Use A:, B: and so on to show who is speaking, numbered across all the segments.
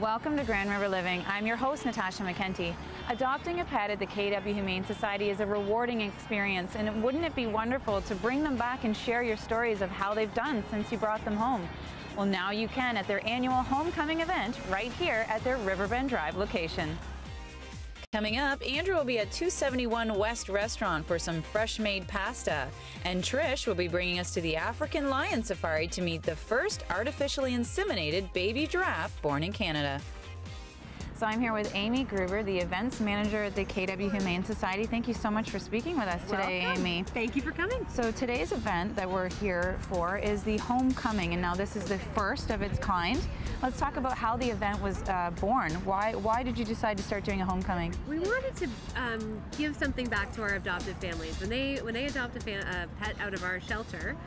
A: Welcome to Grand River Living. I'm your host, Natasha McKenty. Adopting a pet at the KW Humane Society is a rewarding experience, and wouldn't it be wonderful to bring them back and share your stories of how they've done since you brought them home? Well, now you can at their annual homecoming event right here at their Riverbend Drive location. Coming up, Andrew will be at 271 West Restaurant for some fresh-made pasta. And Trish will be bringing us to the African Lion Safari to meet the first artificially inseminated baby giraffe born in Canada. So I'm here with Amy Gruber, the events manager at the KW Humane Society. Thank you so much for speaking with us today,
B: Welcome.
A: Amy.
B: Thank you for coming.
A: So today's event that we're here for is the homecoming, and now this is the first of its kind. Let's talk about how the event was born. Why did you decide to start doing a homecoming?
B: We wanted to give something back to our adopted families. When they adopt a pet out of our shelter,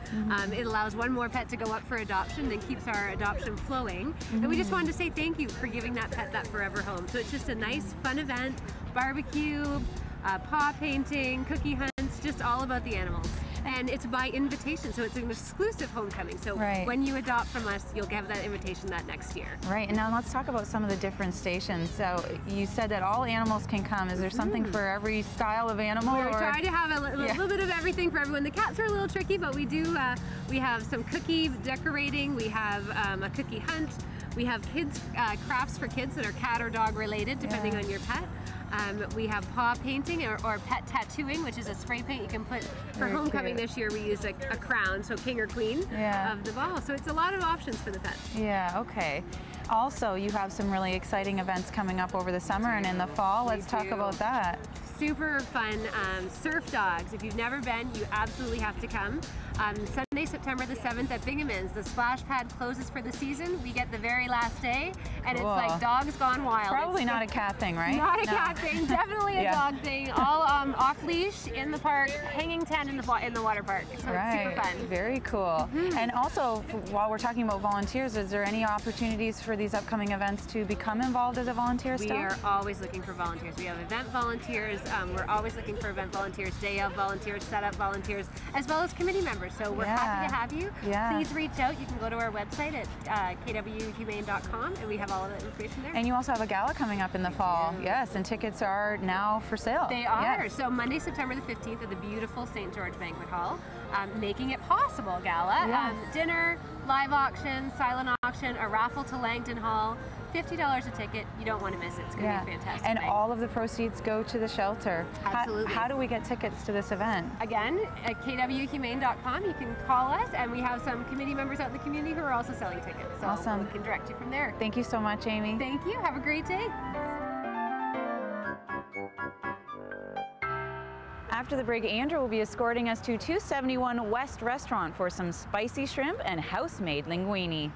B: it allows one more pet to go up for adoption and keeps our adoption flowing. And we just wanted to say thank you for giving that pet that forever home. So it's just a nice, fun event, barbecue, paw painting, cookie hunts, just all about the animals. And it's by invitation, so it's an exclusive homecoming. So when you adopt from us, you'll get that invitation that next year. Right,
A: and now let's talk about some of the different stations. So you said that all animals can come. Is there something for every style of animal?
B: We're trying to have a little bit of everything for everyone. The cats are a little tricky, but we do, we have some cookie decorating, we have a cookie hunt, we have kids crafts for kids that are cat or dog related, depending on your pet. We have paw painting or pet tattooing, which is a spray paint you can put. For homecoming this year, we used a crown, so king or queen of the ball. So it's a lot of options for the pets.
A: Yeah, okay. Also, you have some really exciting events coming up over the summer and in the fall. Let's talk about that.
B: Super fun surf dogs. If you've never been, you absolutely have to come. Sunday, September the 7th at Bingaman's. The splash pad closes for the season. We get the very last day, and it's like dogs gone wild.
A: Probably not a cat thing, right?
B: Not a cat thing, definitely a dog thing. All off leash in the park, hanging tent in the water park. So it's super fun.
A: Very cool. And also, while we're talking about volunteers, is there any opportunities for these upcoming events to become involved as a volunteer still?
B: We are always looking for volunteers. We have event volunteers. We're always looking for event volunteers, day of volunteers, setup volunteers, as well as committee members. So we're happy to have you. Please reach out. You can go to our website at kwhumane.com, and we have all of that information there.
A: And you also have a gala coming up in the fall. Yes, and tickets are now for sale.
B: They are. So Monday, September the 15th at the beautiful St. George Banquet Hall, Making It Possible Gala. Dinner, live auction, silent auction, a raffle to Langton Hall. $50 a ticket. You don't want to miss it. It's going to be a fantastic
A: And
B: night.
A: all of the proceeds go to the shelter.
B: Absolutely.
A: How do we get tickets to this event?
B: Again, at kwhumane.com, you can call us, and we have some committee members out in the community who are also selling tickets. So
A: awesome.
B: we can direct you from there.
A: Thank you so much, Amy.
B: Thank you. Have a great day.
A: After the break, Andrew will be escorting us to 271 West Restaurant for some spicy shrimp and house-made linguine.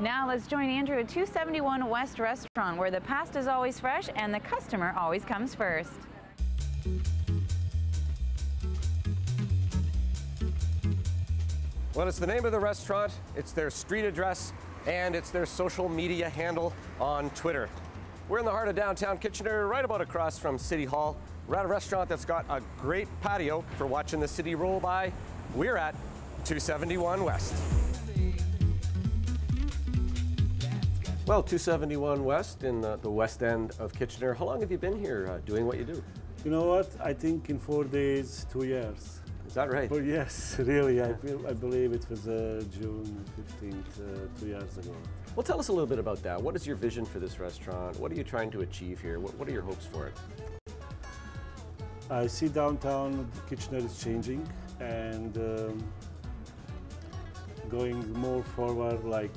A: Now let's join Andrew at 271 West Restaurant, where the pasta is always fresh and the customer always comes first.
C: Well, it's the name of the restaurant, it's their street address, and it's their social media handle on Twitter. We're in the heart of downtown Kitchener, right about across from City Hall. We're at a restaurant that's got a great patio for watching the city roll by. We're at 271 West. Well, 271 West in the west end of Kitchener. How long have you been here doing what you do?
D: You know what? I think in 4 days, 2 years.
C: Is that right?
D: But yes, really. I believe it was June 15th, 2 years ago.
C: Well, tell us a little bit about that. What is your vision for this restaurant? What are you trying to achieve here? What are your hopes for it?
D: I see downtown Kitchener is changing and going more forward, like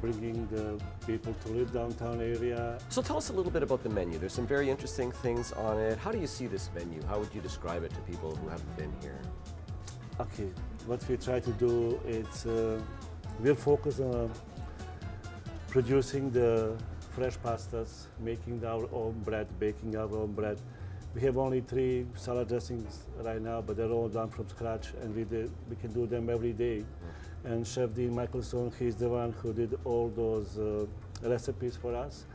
D: bringing the people to live downtown area.
C: So tell us a little bit about the menu. There's some very interesting things on it. How do you see this menu? How would you describe it to people who haven't been here?
D: Okay, what we try to do is we'll focus on producing the fresh pastas, making our own bread, baking our own bread. We have only 3 salad dressings right now, but they're all done from scratch, and we can do them every day. And Chef Dean Michelson, he's the one who did all those recipes for us.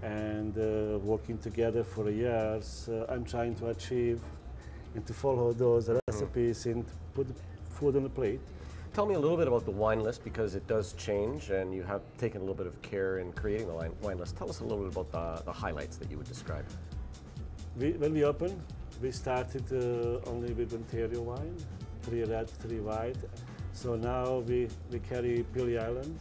D: And working together for years, I'm trying to achieve and to follow those recipes and put food on the plate.
C: Tell me a little bit about the wine list, because it does change and you have taken a little bit of care in creating the wine list. Tell us a little bit about the highlights that you would describe.
D: When we opened, we started only with Ontario wine, 3 red, 3 white. So now we carry Pili Island.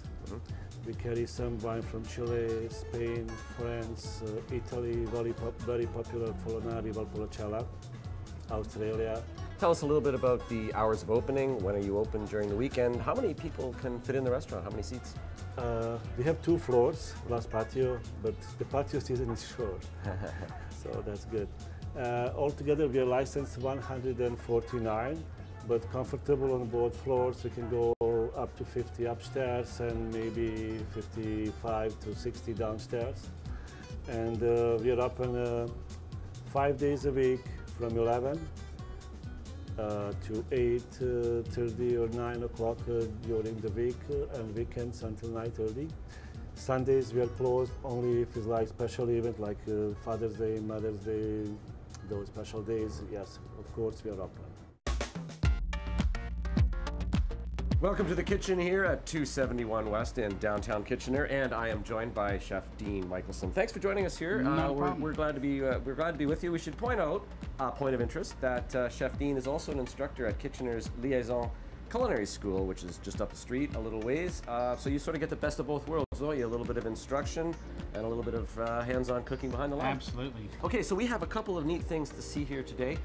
D: We carry some wine from Chile, Spain, France, Italy, very popular Polonari, Valpolicella, Australia.
C: Tell us a little bit about the hours of opening. When are you open during the weekend? How many people can fit in the restaurant? How many seats?
D: We have 2 floors plus patio, but the patio season is short, so that's good. Altogether, we are licensed 149, but comfortable on both floors. We can go up to 50 upstairs and maybe 55 to 60 downstairs. And we are open 5 days a week from 11 to 8:30 or 9 o'clock during the week and weekends until night early. Sundays we are closed only if it's like special event like Father's Day, Mother's Day, those special days. Yes, of course we are open.
C: Welcome to the kitchen here at 271 West in downtown Kitchener, and I am joined by Chef Dean Michelson. Thanks for joining us here. We're glad to be with you. We should point out, point of interest, that Chef Dean is also an instructor at Kitchener's Liaison Culinary School, which is just up the street a little ways. So you sort of get the best of both worlds, don't you? A little bit of instruction and a little bit of hands-on cooking behind the lamp.
E: Absolutely.
C: Okay, so we have a couple of neat things to see here today.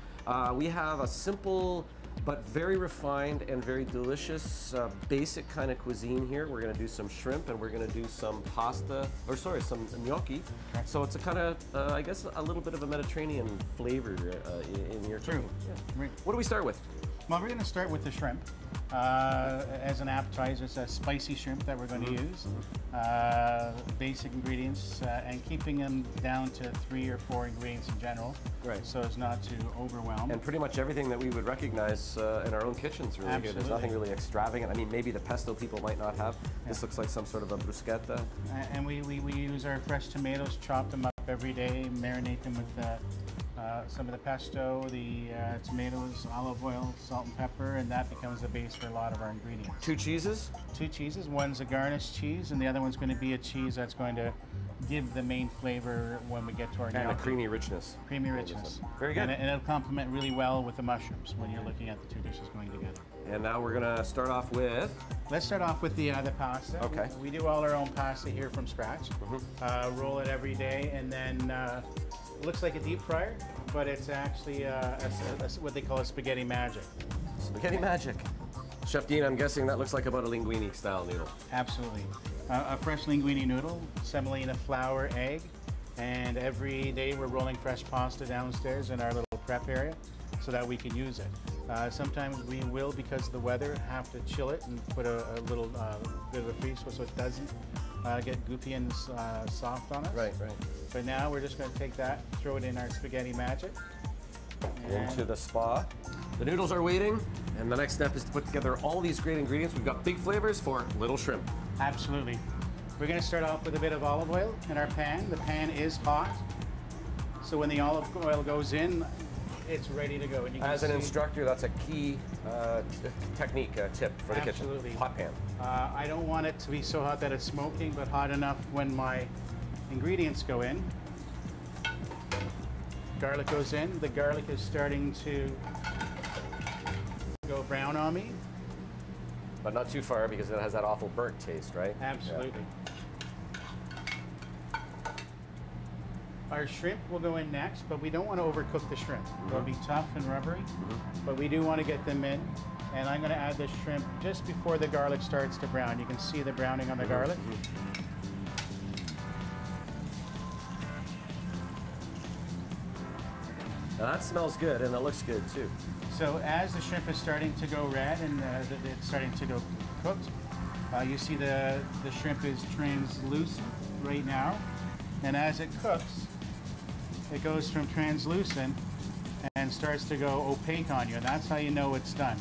C: We have a simple but very refined and very delicious basic kind of cuisine here. We're going to do some shrimp and we're going to do some pasta, or sorry, some gnocchi. Okay. So it's a kind of, I guess, a little bit of a Mediterranean flavor in your cooking. Yeah.
E: Right.
C: What do we start with?
E: Well, we're going to start with the shrimp. As an appetizer, it's a spicy shrimp that we're going to use. Basic ingredients and keeping them down to 3 or 4 ingredients in general. Right. So as not to overwhelm.
C: And pretty much everything that we would recognize in our own kitchens really good. There's nothing really extravagant. I mean, maybe the pesto people might not have. Yeah. This looks like some sort of a bruschetta.
E: And we use our fresh tomatoes, chop them up every day, marinate them with some of the pesto, the tomatoes, olive oil, salt and pepper, and that becomes the base for a lot of our ingredients.
C: 2 cheeses?
E: 2 cheeses. One's a garnished cheese, and the other one's going to be a cheese that's going to give the main flavor when we get to our
C: gnocchi. And a creamy richness.
E: Creamy richness.
C: Very good.
E: And it'll complement really well with the mushrooms when you're looking at the 2 dishes going together.
C: And now we're going to start off with?
E: Let's start off with the pasta.
C: Okay.
E: We do all our own pasta here from scratch. Roll it every day, and then it looks like a deep fryer, but it's actually what they call a spaghetti magic.
C: Spaghetti magic. Chef Dean, I'm guessing that looks like about a linguine style noodle.
E: Absolutely. A fresh linguine noodle, semolina flour, egg, and every day we're rolling fresh pasta downstairs in our little prep area so that we can use it. Sometimes we will, because of the weather, have to chill it and put a little bit of a freeze so it doesn't get goopy and soft on us.
C: Right, right.
E: But now we're just going to take that, throw it in our spaghetti magic.
C: Into the spa. The noodles are waiting, and the next step is to put together all these great ingredients. We've got big flavors for little shrimp.
E: Absolutely. We're going to start off with a bit of olive oil in our pan. The pan is hot, so when the olive oil goes in, it's ready to go. And you can
C: As an instructor, that's a key technique, tip for the kitchen. Hot pan.
E: I don't want it to be so hot that it's smoking, but hot enough when my ingredients go in. Garlic goes in. The garlic is starting to go brown on me.
C: But not too far, because it has that awful burnt taste, right?
E: Absolutely. Yeah. Our shrimp will go in next, but we don't want to overcook the shrimp. They'll be tough and rubbery, but we do want to get them in. And I'm going to add the shrimp just before the garlic starts to brown. You can see the browning on the garlic.
C: Now that smells good, and it looks good too.
E: So as the shrimp is starting to go red and it's starting to go cooked, you see the shrimp is translucent right now. And as it cooks, it goes from translucent and starts to go opaque on you, and that's how you know it's done.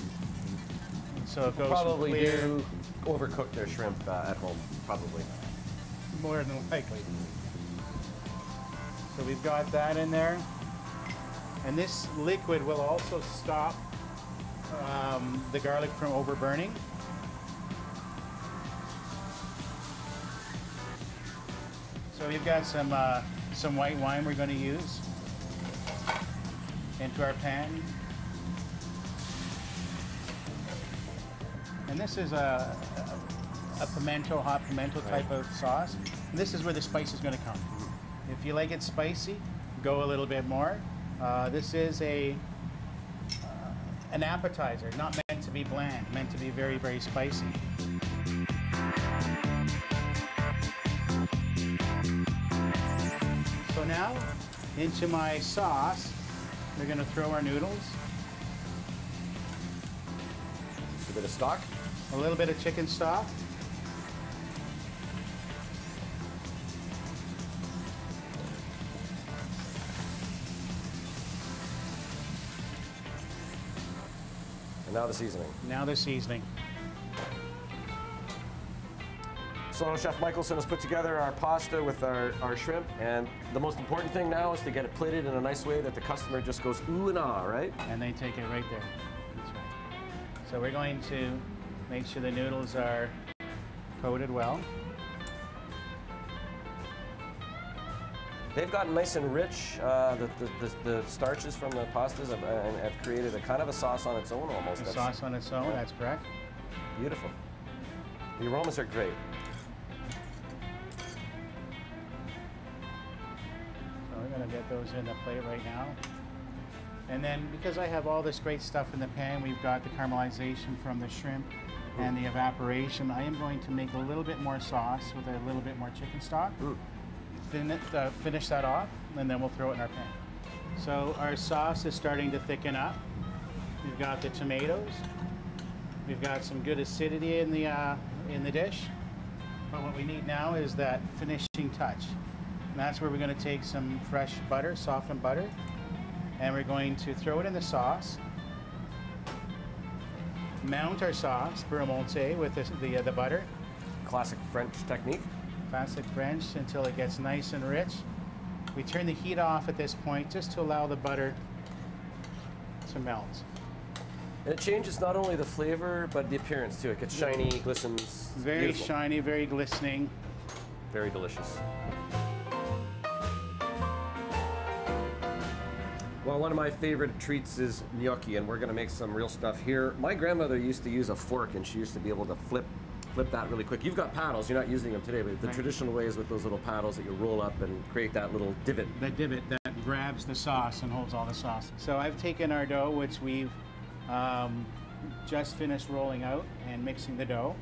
E: And so it goes
C: probably
E: from clear.
C: Do overcook their shrimp at home, probably.
E: more than likely. So we've got that in there. And this liquid will also stop the garlic from overburning. So we've got some white wine we're going to use into our pan. And this is a pimento, hot pimento type of sauce. And this is where the spice is going to come. If you like it spicy, go a little bit more. This is an appetizer, not meant to be bland, meant to be very, very spicy. So now, into my sauce, we're going to throw our noodles.
C: A bit of stock.
E: A little bit of chicken stock.
C: And now the seasoning.
E: Now the seasoning.
C: So Chef Michelson has put together our pasta with our shrimp, and the most important thing now is to get it plated in a nice way that the customer just goes ooh and ah, right?
E: And they take it right there. That's right. So we're going to make sure the noodles are coated well.
C: They've gotten nice and rich. The starches from the pastas have created a kind of a sauce on its own almost.
E: A sauce on its own, yeah. That's correct.
C: Beautiful. The aromas are great.
E: So we're going to get those in the plate right now. And then because I have all this great stuff in the pan, we've got the caramelization from the shrimp and the evaporation. I am going to make a little bit more sauce with a little bit more chicken stock. Finish that off, and then we'll throw it in our pan. So our sauce is starting to thicken up. We've got the tomatoes. We've got some good acidity in the dish. But what we need now is that finishing touch. And that's where we're going to take some fresh butter, softened butter, and we're going to throw it in the sauce. Mount our sauce, beurre monté, with the butter.
C: Classic French technique.
E: Classic French, until it gets nice and rich. We turn the heat off at this point just to allow the butter to melt.
C: And it changes not only the flavor, but the appearance too. It gets shiny, glistens.
E: Very
C: beautiful.
E: shiny, very glistening.
C: Very delicious. Well, one of my favorite treats is gnocchi, and we're going to make some real stuff here. My grandmother used to use a fork, and she used to be able to flip that really quick. You've got paddles, you're not using them today, but the traditional way is with those little paddles that you roll up and create that little divot.
E: That divot that grabs the sauce and holds all the sauce. So I've taken our dough, which we've just finished rolling out and mixing the dough.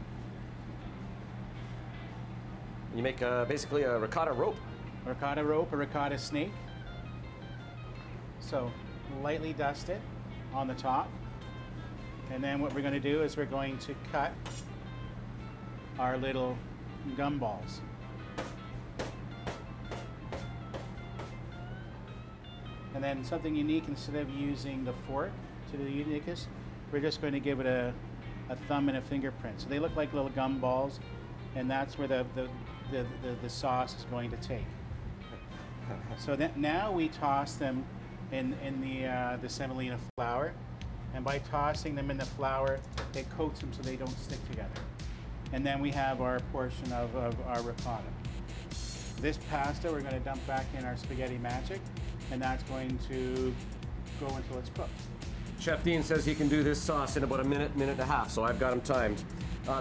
C: You make basically a ricotta rope.
E: Ricotta rope, a ricotta snake. So lightly dust it on the top. And then what we're going to do is we're going to cut our little gumballs. And then something unique, instead of using the fork to do the uniqueness, we're just going to give it a thumb and a fingerprint. So they look like little gumballs, and that's where the sauce is going to take. So that now we toss them in the semolina flour, and by tossing them in the flour, it coats them so they don't stick together. And then we have our portion of our ricotta. This pasta we're going to dump back in our spaghetti magic, and that's going to go until it's cooked.
C: Chef Dean says he can do this sauce in about a minute and a half, so I've got him timed.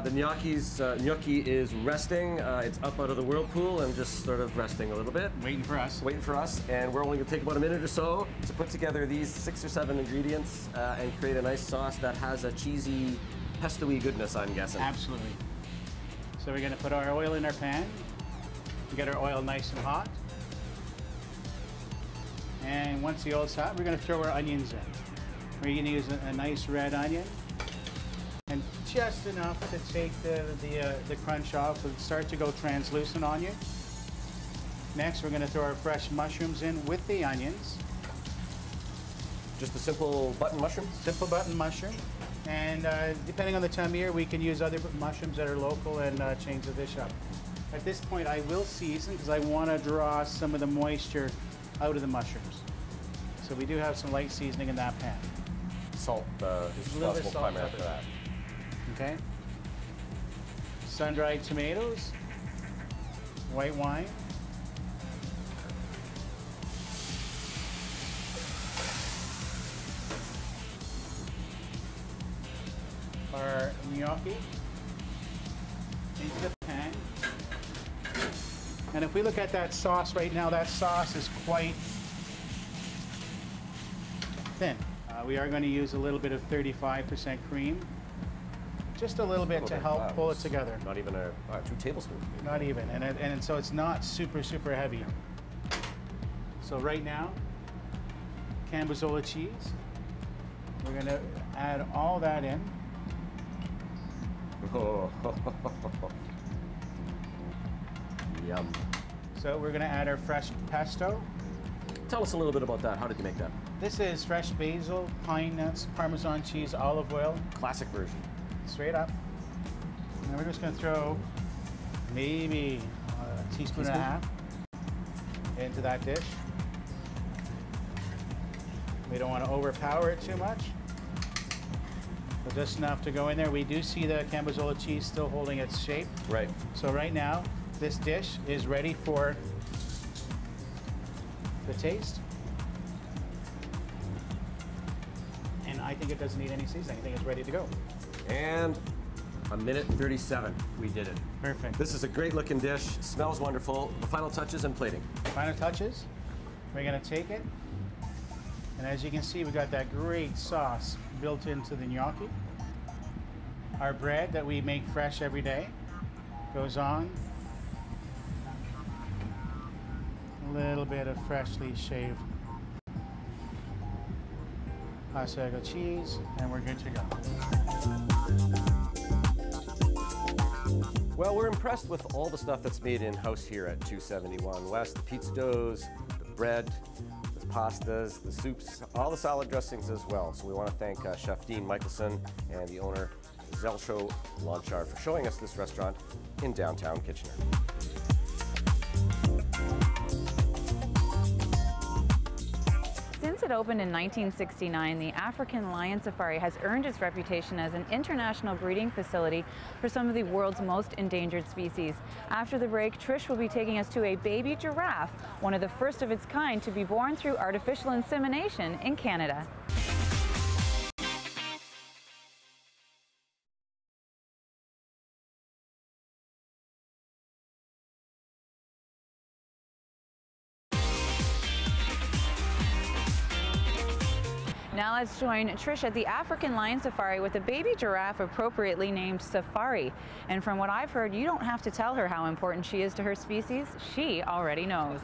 C: The gnocchi is resting. It's up out of the whirlpool and just sort of resting a little bit.
E: Waiting for us.
C: Waiting for us, and we're only going to take about a minute or so to put together these 6 or 7 ingredients and create a nice sauce that has a cheesy, pesto-y goodness, I'm guessing.
E: Absolutely. So we're going to put our oil in our pan, get our oil nice and hot. And once the oil's hot, we're going to throw our onions in. We're going to use a nice red onion, and just enough to take the crunch off and start to go translucent on you. Next, we're going to throw our fresh mushrooms in with the onions.
C: Just a simple button mushroom?
E: Simple button mushroom. And depending on the time of year, we can use other mushrooms that are local and change the dish up. At this point, I will season because I want to draw some of the moisture out of the mushrooms. So we do have some light seasoning in that pan.
C: Salt is
E: A little bit
C: responsible
E: of salt,
C: primarily for
E: pepper.
C: that.
E: Okay. Sun-dried tomatoes, white wine, our gnocchi into the pan. And if we look at that sauce right now, that sauce is quite thin. We are going to use a little bit of 35% cream, just a little bit to help pull it together.
C: Not even 2 tablespoons. Maybe.
E: Not even, and so it's not super heavy. So right now, Cambozola cheese. We're going to add all that in.
C: Oh. Yum.
E: So we're going to add our fresh pesto.
C: Tell us a little bit about that. How did you make that?
E: This is fresh basil, pine nuts, Parmesan cheese, olive oil,
C: Classic version.
E: straight up. And we're just going to throw maybe a teaspoon and a half into that dish. We don't want to overpower it too much, but just enough to go in there. We do see the Cambozola cheese still holding its shape.
C: Right.
E: So right now, this dish is ready for the taste. And I think it doesn't need any seasoning. I think it's ready to go.
C: And a minute 37. We did it.
E: Perfect.
C: This is a great looking dish. Smells wonderful. The final touches and plating.
E: Final touches. We're gonna take it. And as you can see, we got that great sauce built into the gnocchi. Our bread that we make fresh every day goes on. A little bit of freshly shaved Asiago cheese, and we're good to go.
C: Well, we're impressed with all the stuff that's made in-house here at 271 West. The pizza doughs, the bread, the pastas, the soups, all the salad dressings as well. So we want to thank Chef Dean Michelson and the owner, Zelcho Lonchar, for showing us this restaurant in downtown Kitchener.
A: Since it opened in 1969, the African Lion Safari has earned its reputation as an international breeding facility for some of the world's most endangered species. After the break, Trish will be taking us to a baby giraffe, one of the first of its kind to be born through artificial insemination in Canada. Now let's join Trish at the African Lion Safari with a baby giraffe appropriately named Safari. And from what I've heard, you don't have to tell her how important she is to her species. She already knows.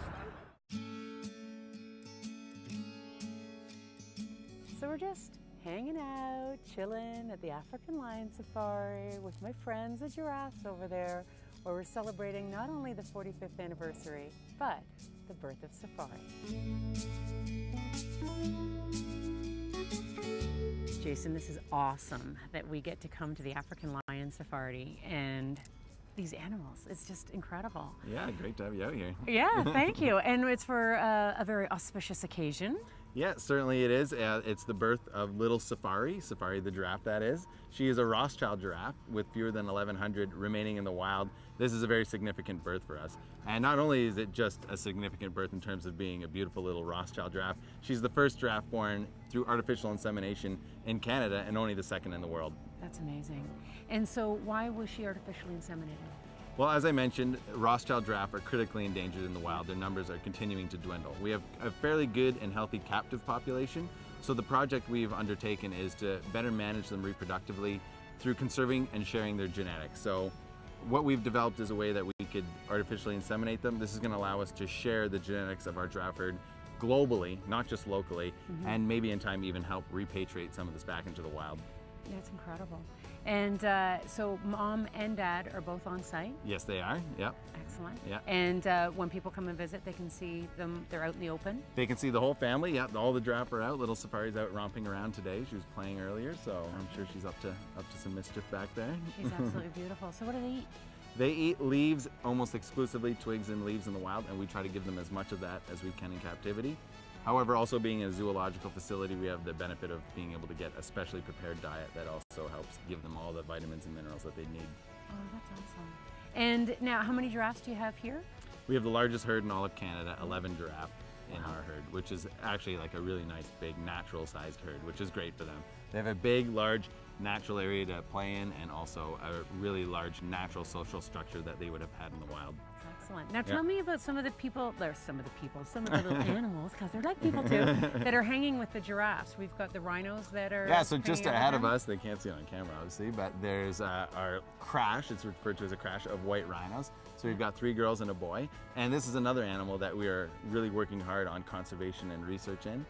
F: So we're just hanging out, chilling at the African Lion Safari with my friends, the giraffes over there, where we're celebrating not only the 45th anniversary, but the birth of Safari. Jason, this is awesome that we get to come to the African Lion Safari and these animals. It's just incredible.
G: Yeah, great to have you out here.
F: Yeah, thank you. And it's for a very auspicious occasion.
G: Yeah, certainly it is. It's the birth of little Safari, Safari the giraffe that is. She is a Rothschild giraffe with fewer than 1,100 remaining in the wild. This is a very significant birth for us. And not only is it just a significant birth in terms of being a beautiful little Rothschild giraffe, she's the first giraffe born through artificial insemination in Canada and only the second in the world.
F: That's amazing. And so why was she artificially inseminated?
G: Well, as I mentioned, Rothschild giraffe are critically endangered in the wild. Their numbers are continuing to dwindle. We have a fairly good and healthy captive population, so the project we've undertaken is to better manage them reproductively through conserving and sharing their genetics. So what we've developed is a way that we could artificially inseminate them. This is going to allow us to share the genetics of our giraffe herd globally, not just locally, and maybe in time even help repatriate some of this back into the wild.
F: That's incredible. And so mom and dad are both on site?
G: Yes, they are. Yep.
F: Excellent.
G: Yeah.
F: And when people come and visit, they can see them, they're out in the open?
G: They can see the whole family. Yep, all the giraffe are out. Little Safari's out romping around today. She was playing earlier, so I'm sure she's up to some mischief back there.
F: She's absolutely beautiful. So what do they eat?
G: They eat leaves almost exclusively, twigs and leaves in the wild, and we try to give them as much of that as we can in captivity. However, also being a zoological facility, we have the benefit of being able to get a specially prepared diet that also helps give them all the vitamins and minerals that they need.
F: Oh, that's awesome. And now, how many giraffes do you have here?
G: We have the largest herd in all of Canada, 11 giraffe in our herd, which is actually like a really nice, big, natural-sized herd, which is great for them. They have a big, large, natural area to play in, and also a really large, natural social structure that they would have had in the wild.
F: Excellent. Now tell me about some of the little animals, because they're like people too, that are hanging with the giraffes. We've got the rhinos that are
G: Yeah, so just
F: hanging out
G: ahead
F: with
G: of
F: them.
G: us, they can't see it on camera obviously, but there's our crash, it's referred to as a crash of white rhinos. So we've got 3 girls and a boy, and this is another animal that we are really working hard on conservation and research in.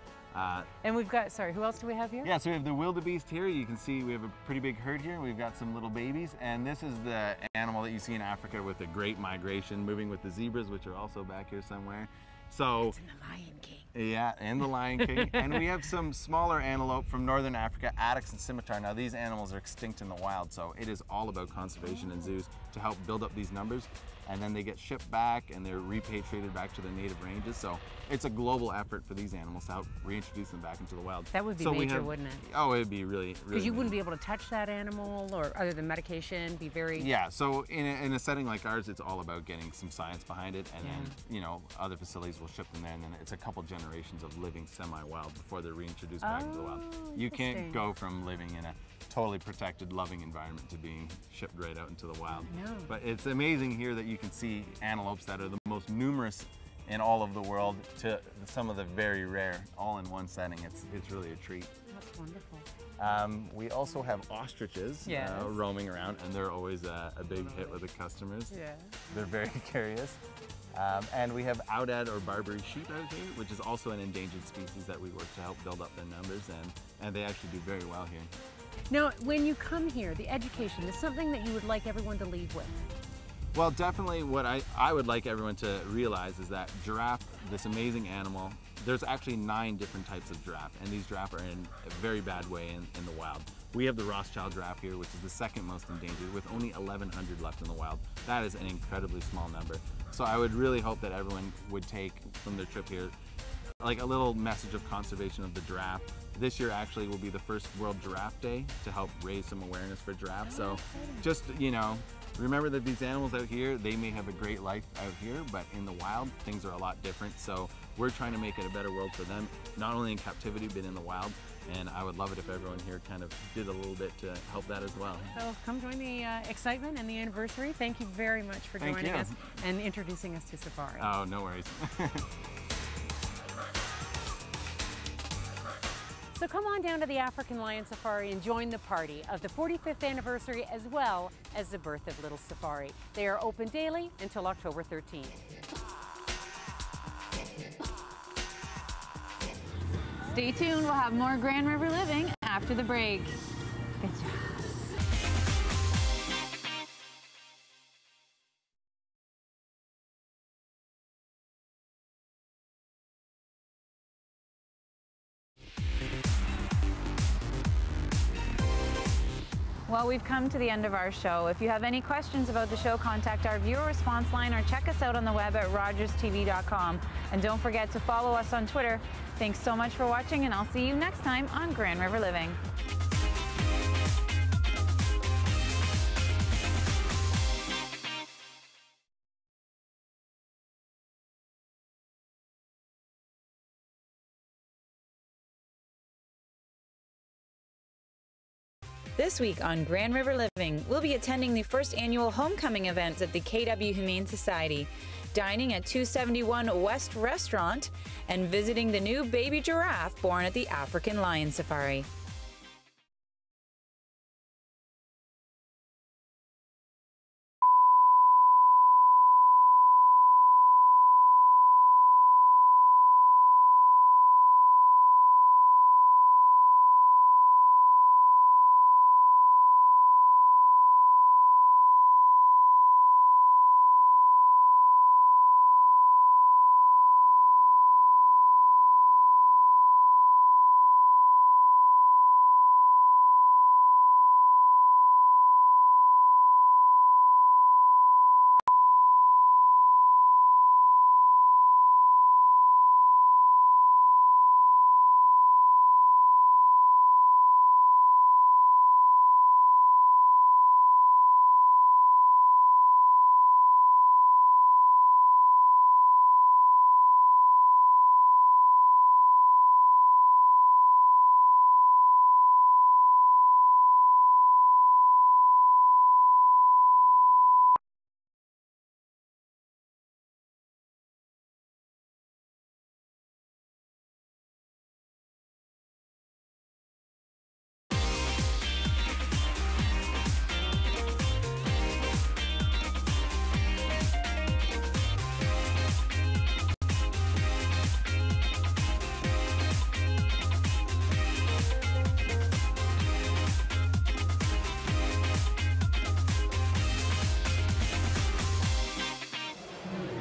F: And we've got, sorry, who else do we have here?
G: Yeah, so we have the wildebeest here. You can see we have a pretty big herd here. We've got some little babies, and this is the animal that you see in Africa with the great migration, moving with the zebras, which are also back here somewhere. So,
F: It's in the Lion King.
G: yeah, and the Lion King. And we have some smaller antelope from northern Africa, addax and scimitar. Now these animals are extinct in the wild, so it is all about conservation in zoos to help build up these numbers. And then they get shipped back and they're repatriated back to their native ranges. So it's a global effort for these animals to help reintroduce them back into the wild.
F: That would be
G: so
F: major, wouldn't it?
G: Oh, it'd be really, really
F: Because you wouldn't
G: major.
F: be able to touch that animal, or other than medication, be very...
G: Yeah, so in a setting like ours, it's all about getting some science behind it, and then, you know, other facilities will ship them there, and then it's a couple generations of living semi-wild before they're reintroduced back into the wild. You can't
F: interesting.
G: go from living in a totally protected, loving environment to being shipped right out into the wild.
F: No.
G: But it's amazing here that you can see antelopes that are the most numerous in all of the world to some of the very rare, all in one setting. It's really a treat.
F: That's wonderful.
G: We also have ostriches
F: Yes.
G: roaming around, and they're always a big hit with the customers.
F: Yeah.
G: They're very curious. And we have Aoudad or Barbary sheep out here, which is also an endangered species that we work to help build up their numbers, and they actually do very well here.
F: Now, when you come here, the education is something that you would like everyone to leave with.
G: Well, definitely what I would like everyone to realize is that giraffe, this amazing animal, there's actually 9 different types of giraffe, and these giraffe are in a very bad way in the wild. We have the Rothschild giraffe here, which is the second most endangered, with only 1,100 left in the wild. That is an incredibly small number. So I would really hope that everyone would take from their trip here like a little message of conservation of the giraffe. This year actually will be the first World Giraffe Day to help raise some awareness for giraffes. So just, you know, remember that these animals out here, they may have a great life out here, but in the wild, things are a lot different. So we're trying to make it a better world for them, not only in captivity, but in the wild. And I would love it if everyone here kind of did a little bit to help that as well.
F: So come join the excitement and the anniversary. Thank you very much for
G: Thank
F: joining
G: you.
F: us and introducing us to Safari.
G: Oh, no worries.
F: So come on down to the African Lion Safari and join the party of the 45th anniversary, as well as the birth of Little Safari. They are open daily until October 13th.
A: Stay tuned, we'll have more Grand River Living after the break. Good job. Well, we've come to the end of our show. If you have any questions about the show, contact our viewer response line or check us out on the web at rogerstv.com. And don't forget to follow us on Twitter. Thanks so much for watching, and I'll see you next time on Grand River Living. This week on Grand River Living, we'll be attending the first annual homecoming event at the KW Humane Society, dining at 271 West Restaurant, and visiting the new baby giraffe born at the African Lion Safari.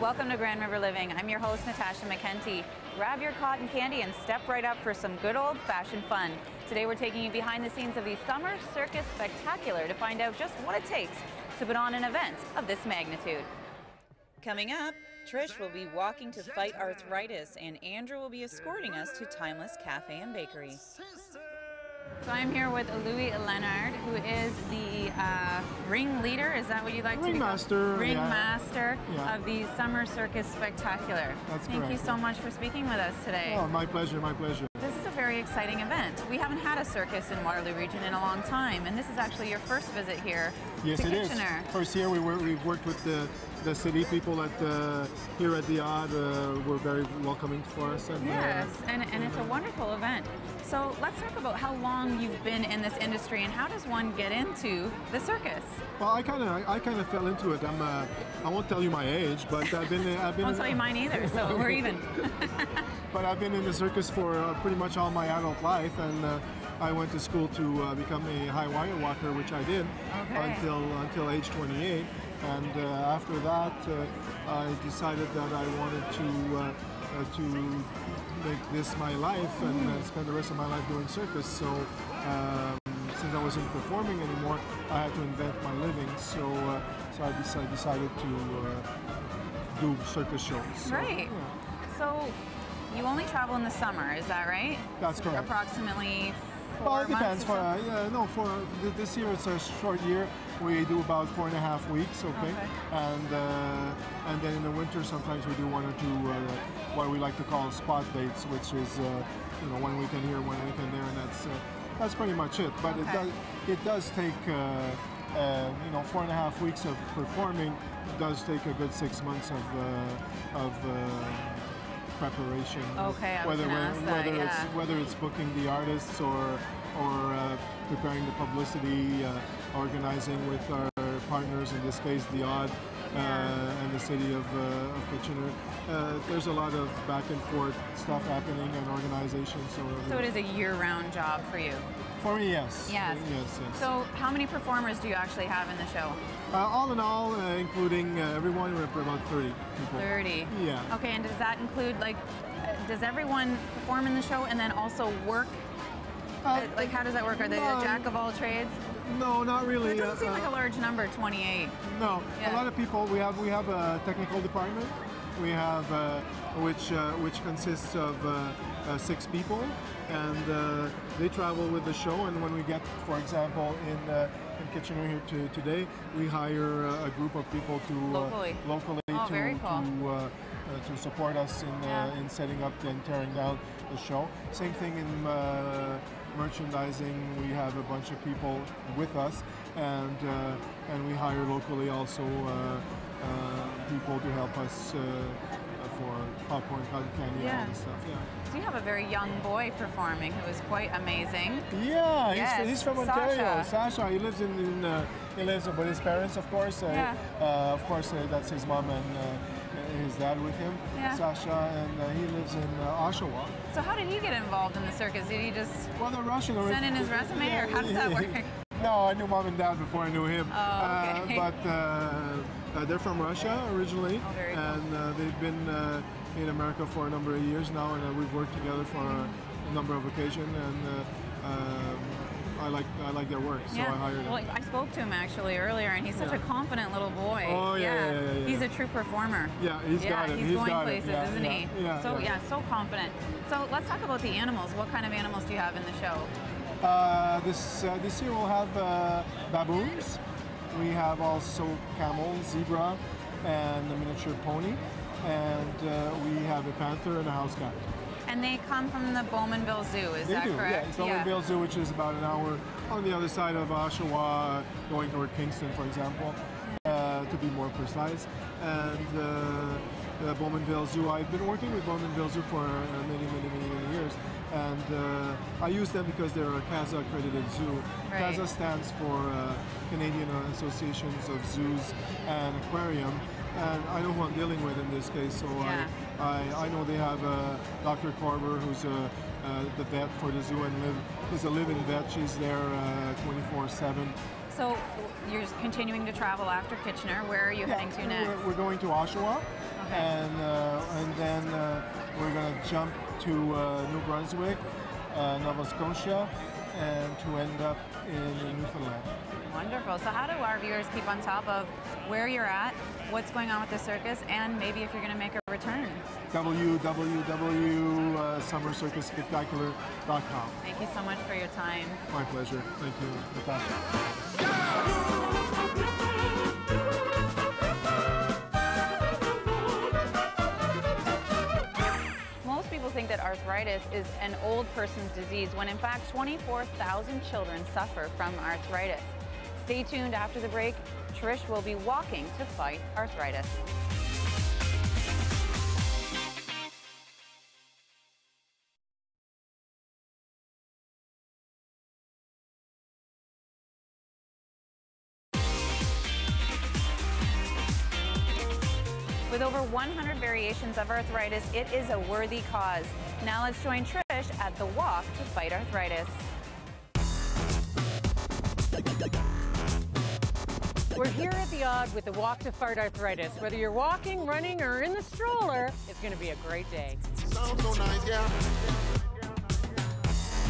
A: Welcome to Grand River Living. I'm your host, Natasha McKenty. Grab your cotton candy and step right up for some good old-fashioned fun. Today we're taking you behind the scenes of the Summer Circus Spectacular to find out just what it takes to put on an event of this magnitude. Coming up, Trish will be walking to fight arthritis, and Andrew will be escorting us to Timeless Cafe and Bakery. So I'm here with Louis Leonard, who is the ring leader. Is that what you'd like to be
H: Ringmaster.
A: Ringmaster
H: Yeah.
A: of the Summer Circus Spectacular.
H: That's
A: Thank
H: correct.
A: you so much for speaking with us today.
H: Oh, my pleasure, my pleasure.
A: This is a very exciting event. We haven't had a circus in Waterloo Region in a long time, and this is actually your first visit here
H: Yes,
A: to
H: it is.
A: Kitchener.
H: First year we've worked with the city people at here at the Odd. Were very welcoming for us. And,
A: Yes, and it's a wonderful event. So let's talk about how long you've been in this industry and how does one get into the circus?
H: well, I kind of fell into it. I won't tell you my age, but I've been.
A: I won't tell you mine either, so we're even.
H: But I've been in the circus for pretty much all my adult life, and I went to school to become a high wire walker, which I did
A: Okay.
H: until age 28. And after that, I decided that I wanted to make this my life and spend the rest of my life doing circus. So since I wasn't performing anymore, I had to invent my living. So I decided to do circus shows. So,
A: Right.
H: yeah.
A: So you only travel in the summer, is that right?
H: That's correct.
A: Approximately 4
H: Well, it
A: months
H: depends.
A: or so?
H: For this year it's a short year. We do about 4.5 weeks, okay? And then in the winter sometimes we do 1 or 2 what we like to call spot dates, which is 1 weekend here, 1 weekend there, and that's pretty much it. But it does take 4.5 weeks of performing. It does take a good 6 months of preparation.
A: Okay, I was gonna ask that, yeah.
H: Whether it's booking the artists or preparing the publicity, organizing with our partners, in this case the Odd and the city of Kitchener. There's a lot of back and forth stuff happening and organization.
A: So it is a year-round job for you?
H: For me, yes.
A: Yes.
H: Yes.
A: So how many performers do you actually have in the show?
H: All in all, including everyone, we're about 30 people.
A: 30?
H: Yeah.
A: Okay, and does that include, does everyone perform in the show and then also work? How does that work? Are they a jack of all trades?
H: No, not really.
A: It doesn't seem like a large number, 28.
H: No,
A: Yeah.
H: a lot of people. We have a technical department. We have which consists of 6 people, and they travel with the show. And when we get, for example, in Kitchener here today, we hire a group of people to
A: Locally very cool.
H: to support us in setting up and tearing down the show. Same thing in merchandising. We have a bunch of people with us, and we hire locally also people to help us for popcorn, cotton candy, and all this stuff. Yeah.
A: So you have a very young boy performing who is quite amazing.
H: Yeah,
A: Yes,
H: he's from Ontario. Sasha. He lives he lives with his parents, of course. Of course, that's his mom and his dad with him.
A: Yeah.
H: Sasha, and he lives in Oshawa.
A: So how did he get involved in the circus? Did he just
H: Well, they're Russian.
A: send in his resume, or how does that work?
H: No, I knew mom and dad before I knew him.
A: Oh, okay.
H: But they're from Russia originally,
A: Oh, very cool.
H: and they've been in America for a number of years now, and we've worked together for a number of occasions, and I like their work, so I hired them.
A: Well, I spoke to him actually earlier, and he's such a confident little boy.
H: Oh, yeah.
A: He's a true performer.
H: Yeah, he's got it.
A: He's going
H: got
A: places,
H: it.
A: isn't he?
H: Yeah.
A: So confident. So let's talk about the animals. What kind of animals do you have in the show?
H: This year we'll have baboons. We have also camel, zebra, and a miniature pony, and we have a panther and a house cat.
A: And they come from the Bowmanville Zoo, is that
H: They do,
A: correct?
H: yeah. It's Bowmanville Zoo, which is about an hour on the other side of Oshawa, going toward Kingston, for example, to be more precise. And the Bowmanville Zoo, I've been working with Bowmanville Zoo for many years. And I use them because they're a CAZA accredited zoo.
A: Right.
H: CAZA stands for Canadian Associations of Zoos and Aquarium. And I know who I'm dealing with in this case, so I know they have Dr. Corver, who's the vet for the zoo and is a live-in vet. She's there 24/7.
A: So you're continuing to travel after Kitchener. Where are you heading to next?
H: We're going to Oshawa, And then we're going to jump to New Brunswick, Nova Scotia, and to end up in Newfoundland.
A: Wonderful. So how do our viewers keep on top of where you're at, what's going on with the circus, and maybe if you're going to make a return?
H: www.summercircusspectacular.com.
A: Thank you so much for your time.
H: My pleasure. Thank you, Natasha.
A: Most people think that arthritis is an old person's disease when in fact 24,000 children suffer from arthritis. Stay tuned after the break. Trish will be walking to fight arthritis. With over 100 variations of arthritis, it is a worthy cause. Now let's join Trish at the Walk to Fight Arthritis.
F: We're here at the Odd with the Walk to Fight Arthritis. Whether you're walking, running, or in the stroller, it's going to be a great day.
I: Sounds so nice, yeah.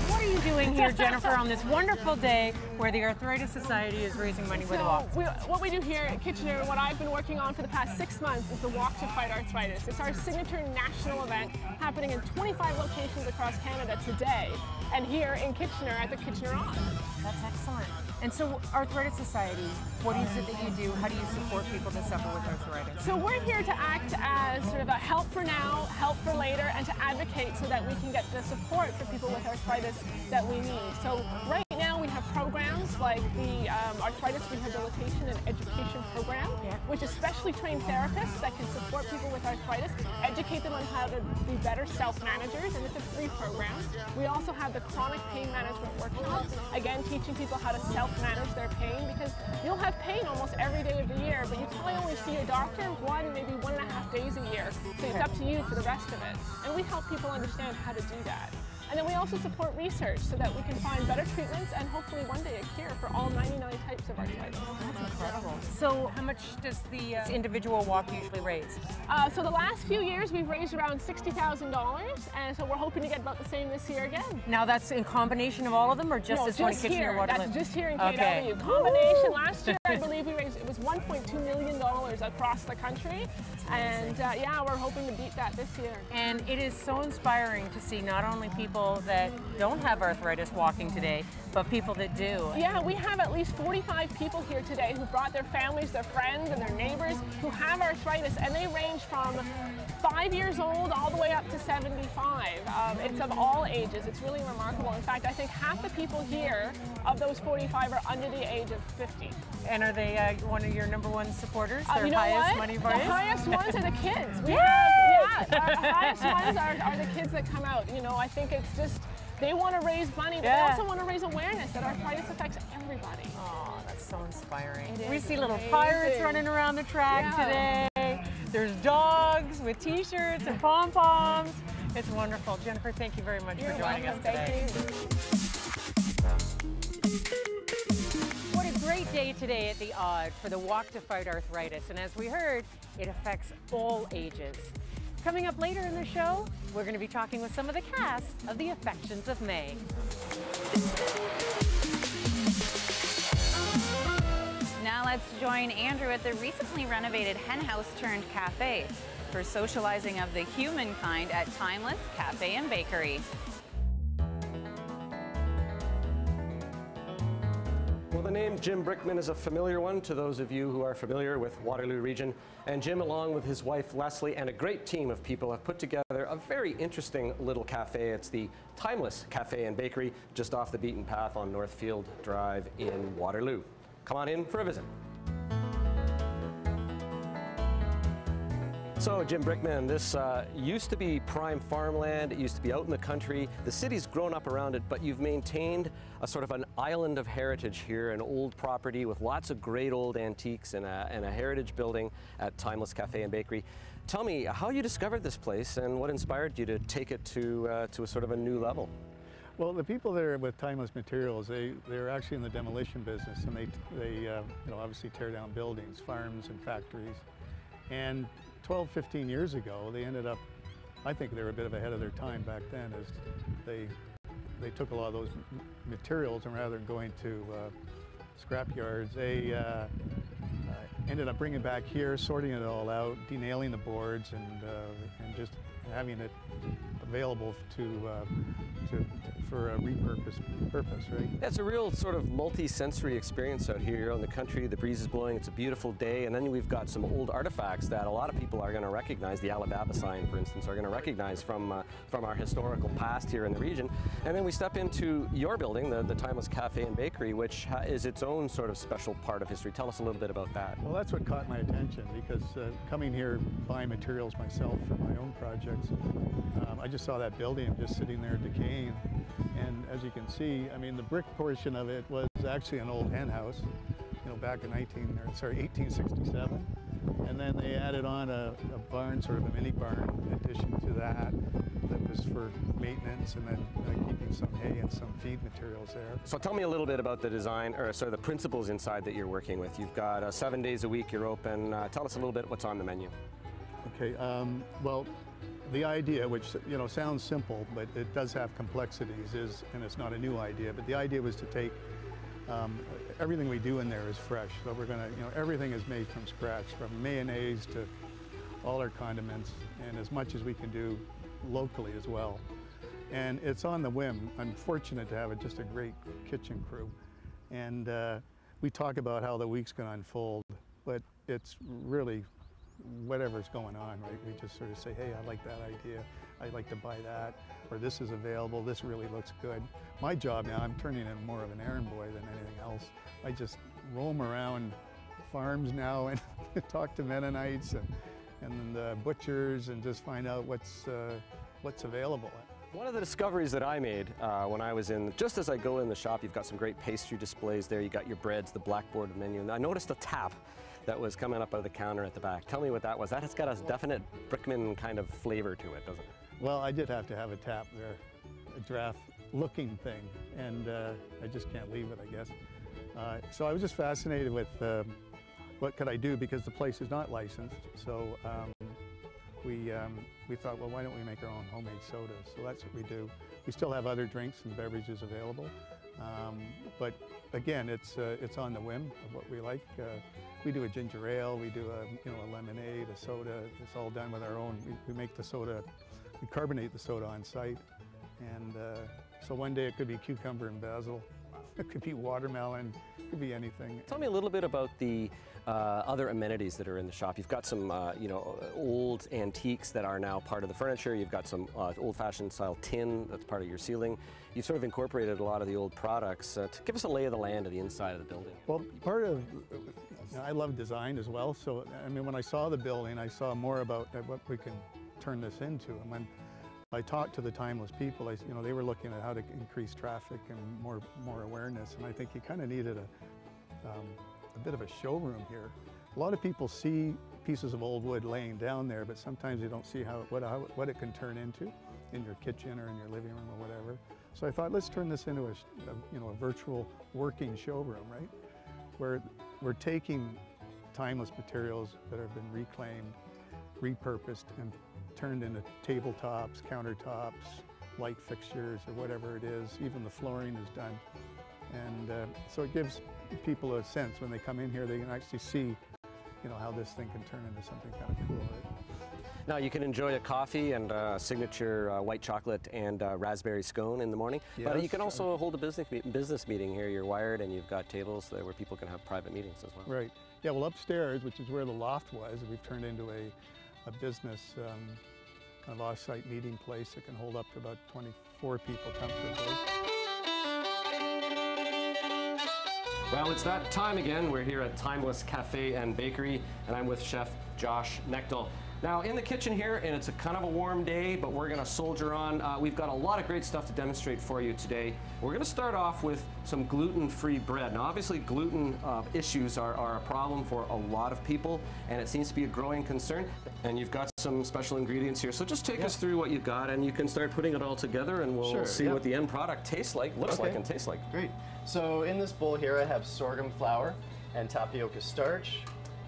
F: What are you doing here, Jennifer, on this wonderful day where the Arthritis Society is raising money with a walk?
J: What we do here at Kitchener, what I've been working on for the past 6 months, is the Walk to Fight Arthritis. It's our signature national event happening in 25 locations across Canada today, and here in Kitchener at the Kitchener Odd.
F: That's excellent. And so, Arthritis Society, what is it that you do? How do you support people that suffer with arthritis?
J: So we're here to act as sort of a help for now, help for later, and to advocate so that we can get the support for people with arthritis that we need. So right now we have programs like the Arthritis Rehabilitation and Education Program, which is specially trained therapists that can support people with arthritis, educate them on how to be better self-managers, and it's a free program. We also have the Chronic Pain Management Workshop, again teaching people how to self-manage their pain, because you'll have pain almost every day of the year, but you probably only see your doctor maybe 1.5 days a year. So it's up to you for the rest of it. And we help people understand how to do that. And then we also support research so that we can find better treatments and hopefully one day a cure for all 99 types of arthritis.
F: That's incredible. So how much does the individual walk usually raise?
J: So the last few years we've raised around $60,000, and so we're hoping to get about the same this year again.
F: Now that's in combination of all of them, or just this one Kitchener Waterloo?
J: That's just here in KW. Combination. Last year I believe we raised, it was $1.2 million across the country, and yeah, we're hoping to beat that this year.
F: And it is so inspiring to see not only people that don't have arthritis walking today, but people that do.
J: Yeah, we have at least 45 people here today who brought their families, their friends, and their neighbors who have arthritis, and they range from 5 years old all the way up to 75. It's of all ages. It's really remarkable. In fact, I think half the people here of those 45 are under the age of 50.
F: And are they one of your #1 supporters? Their
J: you know
F: highest
J: what?
F: money
J: The
F: buyers?
J: highest ones are the kids.
F: Yay!
J: Our highest ones are the kids that come out. You know, I think it's just, they want to raise money, but they also want to raise awareness that arthritis affects everybody.
F: Oh, that's so inspiring.
J: It
F: We
J: is
F: see little
J: amazing.
F: pirates running around the track today. There's dogs with t-shirts and pom-poms. It's wonderful. Jennifer, thank you very much for joining us today. What a great day today at the Odd for the Walk to Fight Arthritis. And as we heard, it affects all ages. Coming up later in the show, we're going to be talking with some of the cast of The Affections of May.
A: Now let's join Andrew at the recently renovated hen house turned cafe for socializing of the humankind at Timeless Cafe and Bakery.
C: Well, the name Jim Brickman is a familiar one to those of you who are familiar with Waterloo Region. And Jim, along with his wife Leslie and a great team of people, have put together a very interesting little cafe. It's the Timeless Cafe and Bakery, just off the beaten path on Northfield Drive in Waterloo. Come on in for a visit. So, Jim Brickman, this used to be prime farmland. It used to be out in the country. The city's grown up around it, but you've maintained a sort of an island of heritage here, an old property with lots of great old antiques and a heritage building at Timeless Cafe and Bakery. Tell me how you discovered this place and what inspired you to take it to a sort of a new level.
K: Well, the people there with Timeless Materials, they're actually in the demolition business, and they you know, obviously tear down buildings, farms and factories. And 12, 15 years ago, they ended up, I think they were a bit of ahead of their time back then, as they took a lot of those materials, and rather than going to scrap yards, they ended up bringing it back here, sorting it all out, denailing the boards, and just having it available for a repurposed purpose, right?
C: It's a real sort of multi-sensory experience out here. You're out in the country, the breeze is blowing, it's a beautiful day, and then we've got some old artifacts that a lot of people are going to recognize. The Alibaba sign, for instance, are going to recognize from our historical past here in the region. And then we step into your building, the Timeless Cafe and Bakery, which is its own sort of special part of history. Tell us a little bit about that.
K: Well, that's what caught my attention, because coming here, buying materials myself for my own projects, I just saw that building just sitting there decaying. And as you can see, I mean, the brick portion of it was actually an old hen house, you know, back in 1867. And then they added on a barn, sort of a mini barn addition to that was for maintenance, and then keeping some hay and some feed materials there.
C: So tell me a little bit about the design, or sorry, the principles inside that you're working with. You've got 7 days a week you're open. Tell us a little bit what's on the menu.
K: Okay, well, the idea, which, you know, sounds simple, but it does have complexities, and it's not a new idea, but the idea was to take everything we do in there is fresh. So we're gonna, you know, everything is made from scratch, from mayonnaise to all our condiments, and as much as we can do locally as well. And it's on the whim. I'm fortunate to have just a great kitchen crew. And we talk about how the week's gonna unfold, but it's really whatever's going on, right? We just sort of say, hey, I like that idea. I'd like to buy that, or this is available, this really looks good. My job now, I'm turning into more of an errand boy than anything else. I just roam around farms now and talk to Mennonites and the butchers and just find out what's available.
C: One of the discoveries that I made when I was in, just as I go in the shop, you've got some great pastry displays there. You got your breads, the blackboard menu, and I noticed a tap that was coming up out of the counter at the back. Tell me what that was. That has got a definite Brickman kind of flavor to it, doesn't it?
K: Well, I did have to have a tap there, a draft-looking thing, and I just can't leave it, I guess. So I was just fascinated with what could I do, because the place is not licensed. So we thought, well, why don't we make our own homemade sodas? So that's what we do. We still have other drinks and beverages available, but again, it's on the whim of what we like. We do a ginger ale, we do a lemonade, a soda. It's all done with our own. We make the soda, we carbonate the soda on site, and so one day it could be cucumber and basil. It could be watermelon, it could be anything.
C: Tell me a little bit about the other amenities that are in the shop. You've got some old antiques that are now part of the furniture. You've got some old-fashioned style tin that's part of your ceiling. You've sort of incorporated a lot of the old products. To give us a lay of the land of the inside of the building.
K: Well, part of, I love design as well, so I mean, when I saw the building, I saw more about what we can turn this into. And when I talked to the Timeless people, they were looking at how to increase traffic and more awareness, and I think you kind of needed a bit of a showroom here. A lot of people see pieces of old wood laying down there, but sometimes they don't see what it can turn into in your kitchen or in your living room or whatever. So I thought, let's turn this into a virtual working showroom, right? Where we're taking timeless materials that have been reclaimed, repurposed, and turned into tabletops, countertops, light fixtures, or whatever it is. Even the flooring is done. And so it gives people a sense when they come in here, they can actually see, how this thing can turn into something kind of cool, right?
C: Now you can enjoy a coffee and a signature white chocolate and raspberry scone in the morning,
K: yes,
C: but you can also hold a business meeting here. You're wired and you've got tables there where people can have private meetings as well.
K: Right. Yeah, well, upstairs, which is where the loft was, we've turned into a business kind of off-site meeting place that can hold up to about 24 people comfortably.
C: Well, it's that time again. We're here at Timeless Cafe and Bakery, and I'm with Chef Josh Knechtel. Now, in the kitchen here, and it's a kind of a warm day, but we're going to soldier on. We've got a lot of great stuff to demonstrate for you today. We're going to start off with some gluten-free bread. Now, obviously, gluten issues are a problem for a lot of people, and it seems to be a growing concern. And you've got some special ingredients here. So just take us through what you've got, and you can start putting it all together, and we'll see what the end product tastes like, looks like, and tastes like.
I: Great. So in this bowl here, I have sorghum flour and tapioca starch,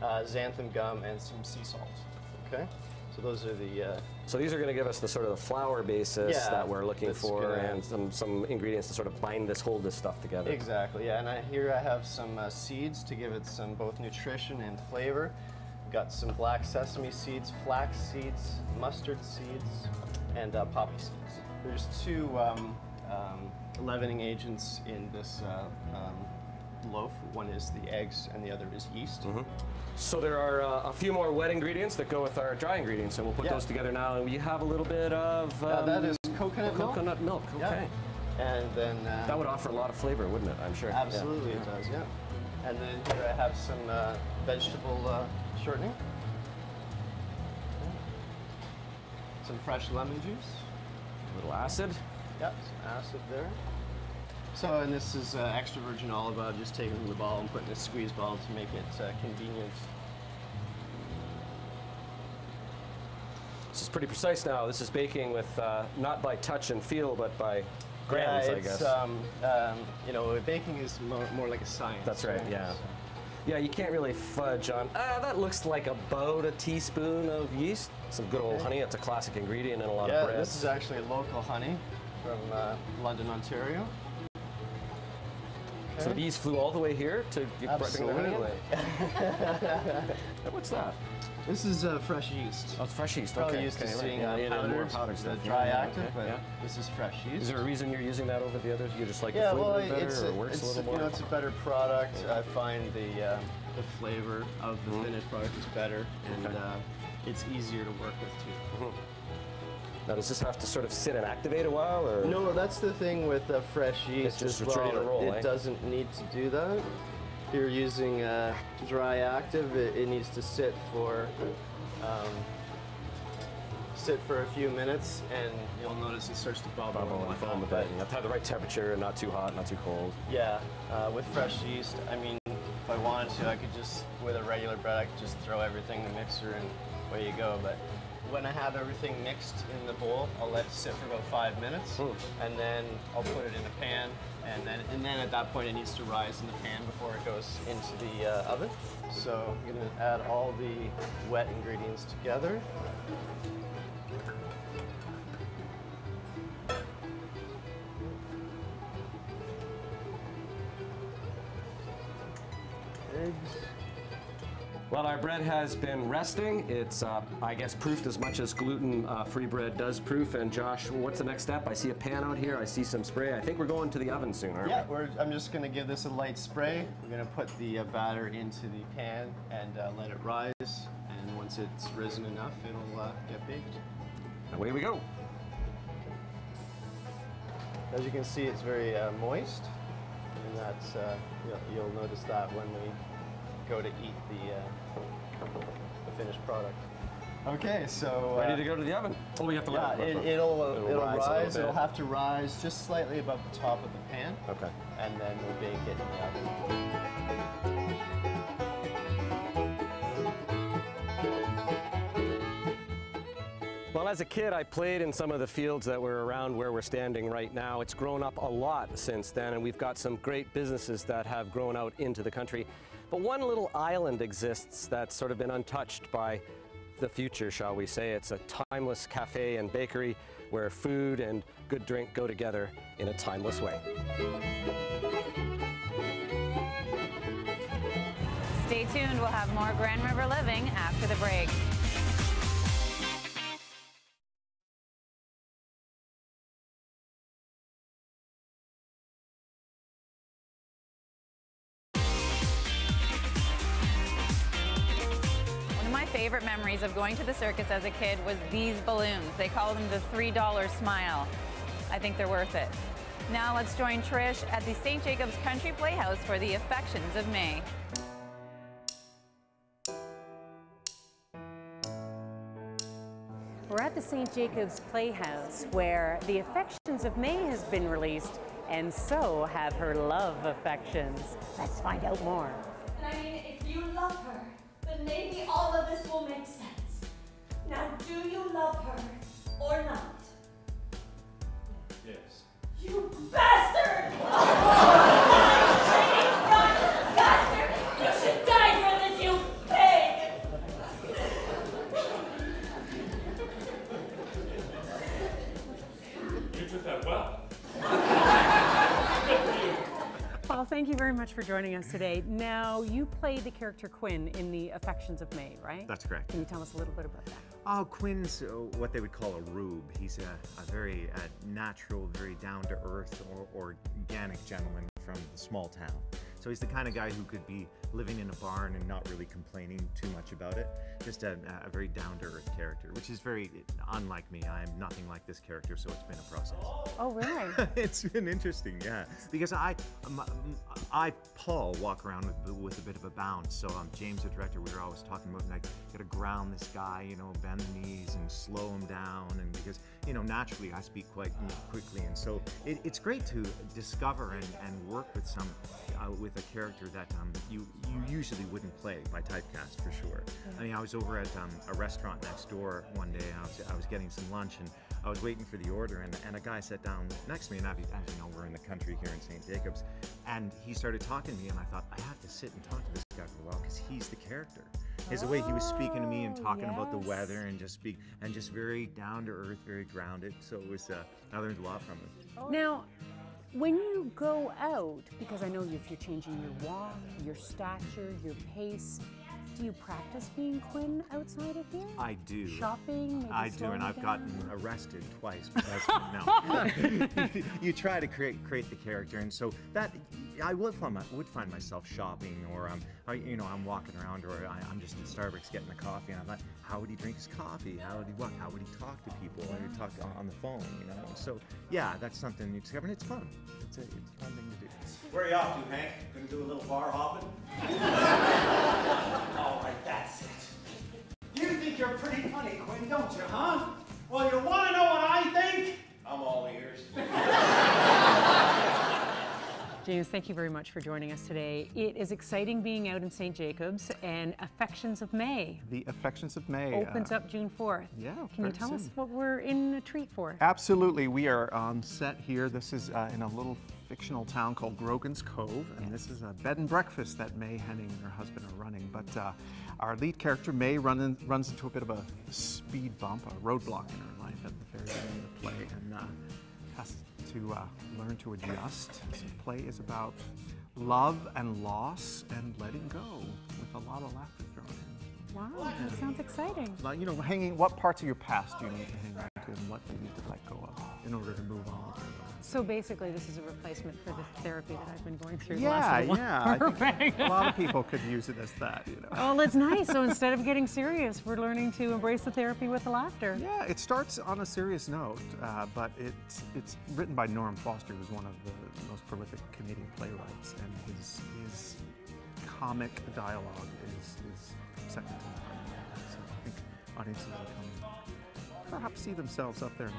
I: xanthan gum, and some sea salt. Okay. So those are the.
C: So these are going to give us the sort of the flour basis that we're looking for, and some ingredients to sort of hold this stuff together.
I: Exactly. Yeah. And here I have some seeds to give it some both nutrition and flavor. Got some black sesame seeds, flax seeds, mustard seeds, and poppy seeds. There's two leavening agents in this loaf. One is the eggs and the other is yeast.
C: So there are a few more wet ingredients that go with our dry ingredients, and we'll put those together now. And we have a little bit of
I: that is coconut milk.
C: Coconut milk. Okay.
I: And then
C: that would offer a lot of flavor, wouldn't it? I'm sure.
I: Absolutely, it does. Yeah. And then here I have some vegetable shortening. Some fresh lemon juice.
C: A little acid.
I: Yep, some acid there. So, and this is extra virgin olive oil, just taking from the bottle and putting a squeeze bottle to make it convenient.
C: This is pretty precise now. This is baking with not by touch and feel, but by grams, I guess.
I: You know, baking is more like a science.
C: That's right, yeah. Yeah, you can't really fudge on, that looks like about a teaspoon of yeast. Some good old honey, it's a classic ingredient in a lot of breads.
I: Yeah, this is actually local honey from London, Ontario.
C: So the bees flew all the way here to bring the honey in? What's that?
I: This is fresh yeast.
C: Oh, it's fresh yeast.
I: Probably used to seeing powdered stuff, dry active, but this is fresh yeast.
C: Is there a reason you're using that over the others? You just like the flavor better, or works a little more?
I: You know, it's a better product. I find the flavor of the finished product is better, and it's easier to work with too.
C: Now, does this have to sort of sit and activate a while, or?
I: No, that's the thing with fresh yeast as well.
C: Ready to roll,
I: it doesn't need to do that. If you're using dry active, it needs to sit for a few minutes, and you'll notice it starts to bubble
C: and foam a bit. You have to have the right temperature, and not too hot, not too cold.
I: Yeah, with fresh yeast, I mean, if I wanted to, I could just, with a regular bread, I could just throw everything in the mixer and away you go. But when I have everything mixed in the bowl, I'll let it sit for about 5 minutes, and then I'll put it in a pan, and then at that point it needs to rise in the pan before it goes into the oven. So I'm going to add all the wet ingredients together. Eggs.
C: Well, our bread has been resting. It's, I guess, proofed as much as gluten-free bread does proof. And Josh, what's the next step? I see a pan out here. I see some spray. I think we're going to the oven soon, aren't we?
I: Yeah, I'm just going to give this a light spray. We're going to put the batter into the pan and let it rise. And once it's risen enough, it'll get baked.
C: Away we go.
I: As you can see, it's very moist. And that's, you'll notice that when we go to eat the finished product. Okay, so
C: ready to go to the oven. Oh, we have to let
I: it'll rise. It'll have to rise just slightly above the top of the pan.
C: Okay.
I: And then we'll bake it in the oven.
C: Well, as a kid, I played in some of the fields that were around where we're standing right now. It's grown up a lot since then, and we've got some great businesses that have grown out into the country. But one little island exists that's sort of been untouched by the future, shall we say. It's a timeless cafe and bakery where food and good drink go together in a timeless way.
A: Stay tuned, we'll have more Grand River Living after the break. Favorite memories of going to the circus as a kid was these balloons. They call them the $3 smile. I think they're worth it. Now let's join Trish at the St. Jacobs Country Playhouse for the Affections of May.
F: We're at the St. Jacobs Playhouse where the Affections of May has been released, and so have her love affections. Let's find out more.
L: I mean, if you love her, then maybe all of this will make sense. Now, do you love her or not?
E: Yes.
L: You bastard! Bastard! You should die for this, you pig!
M: Well,
F: Paul, thank you very much for joining us today. Now, you play the character Quinn in The Affections of May, right?
N: That's correct.
F: Can you tell us a little bit about that?
N: Oh, Quinn's what they would call a rube. He's a very natural, very down-to-earth, or organic gentleman from the small town. So he's the kind of guy who could be living in a barn and not really complaining too much about it. Just a very down-to-earth character, which is very unlike me. I am nothing like this character, so it's been a process.
F: Oh, really?
N: It's been interesting, yeah. Because Paul, walk around with a bit of a bounce. So James, the director, we were always talking about, like, you gotta ground this guy, you know, bend the knees and slow him down. And because, you know, naturally I speak quite quickly. And so it's great to discover and work with with a character that you usually wouldn't play by typecast, for sure. Yeah. I mean, I was over at a restaurant next door one day, and I was getting some lunch, and I was waiting for the order, and a guy sat down next to me, and as you know, we're in the country here in St. Jacobs, and he started talking to me, and I thought, I have to sit and talk to this guy for a while, because he's the character. The way he was speaking to me and talking about the weather and just very down to earth, very grounded. So it was, I learned a lot from him.
F: Now, when you go out, because I know if you're changing your walk, your stature, your pace, do you practice being Quinn outside of here?
N: I do.
F: Shopping? Maybe
N: I do, and I've gotten arrested twice because no. You try to create the character, and so that I would find myself shopping, or I'm walking around, or I'm just in Starbucks getting a coffee, and I'm like, how would he drink his coffee? How would he talk to people? How would he talk on the phone? You know, so yeah, that's something you discover, and it's fun. It's a fun thing to do.
O: Where are you off to, Hank? Gonna do a little bar hopping? All right, that's it. You think you're pretty funny, Quinn, don't you, huh? Well, you want to know what I think? I'm all ears.
F: James, thank you very much for joining us today. It is exciting being out in St. Jacobs, and Affections of May.
P: The Affections of May
F: opens up June 4th.
P: Yeah.
F: Can you tell us what we're in a treat for?
P: Absolutely. We are on set here. This is in a little fictional town called Grogan's Cove, and this is a bed and breakfast that May Henning and her husband are running. But our lead character, May, runs into a bit of a speed bump, a roadblock in her life at the very beginning of the play, and has to learn to adjust. So the play is about love and loss and letting go, with a lot of laughter thrown in.
F: Wow, that sounds exciting.
P: Like, you know, what parts of your past do you need to hang on to, and what do you need to let go of in order to move on?
F: So basically, this is a replacement for the therapy that I've been going through.
P: Yeah,
F: yeah.
P: I think a lot of people could use it as that, you know.
F: Oh, that's nice. So instead of getting serious, we're learning to embrace the therapy with the laughter.
P: Yeah, it starts on a serious note, but it's written by Norm Foster, who's one of the most prolific Canadian playwrights, and his comic dialogue is second to none. So I think audiences will come perhaps see themselves up there in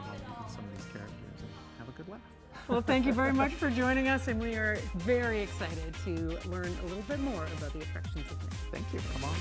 P: some of these characters and have a good laugh.
F: Well, thank you very much for joining us, and we are very excited to learn a little bit more about the Affections of May.
P: Thank you. Come on.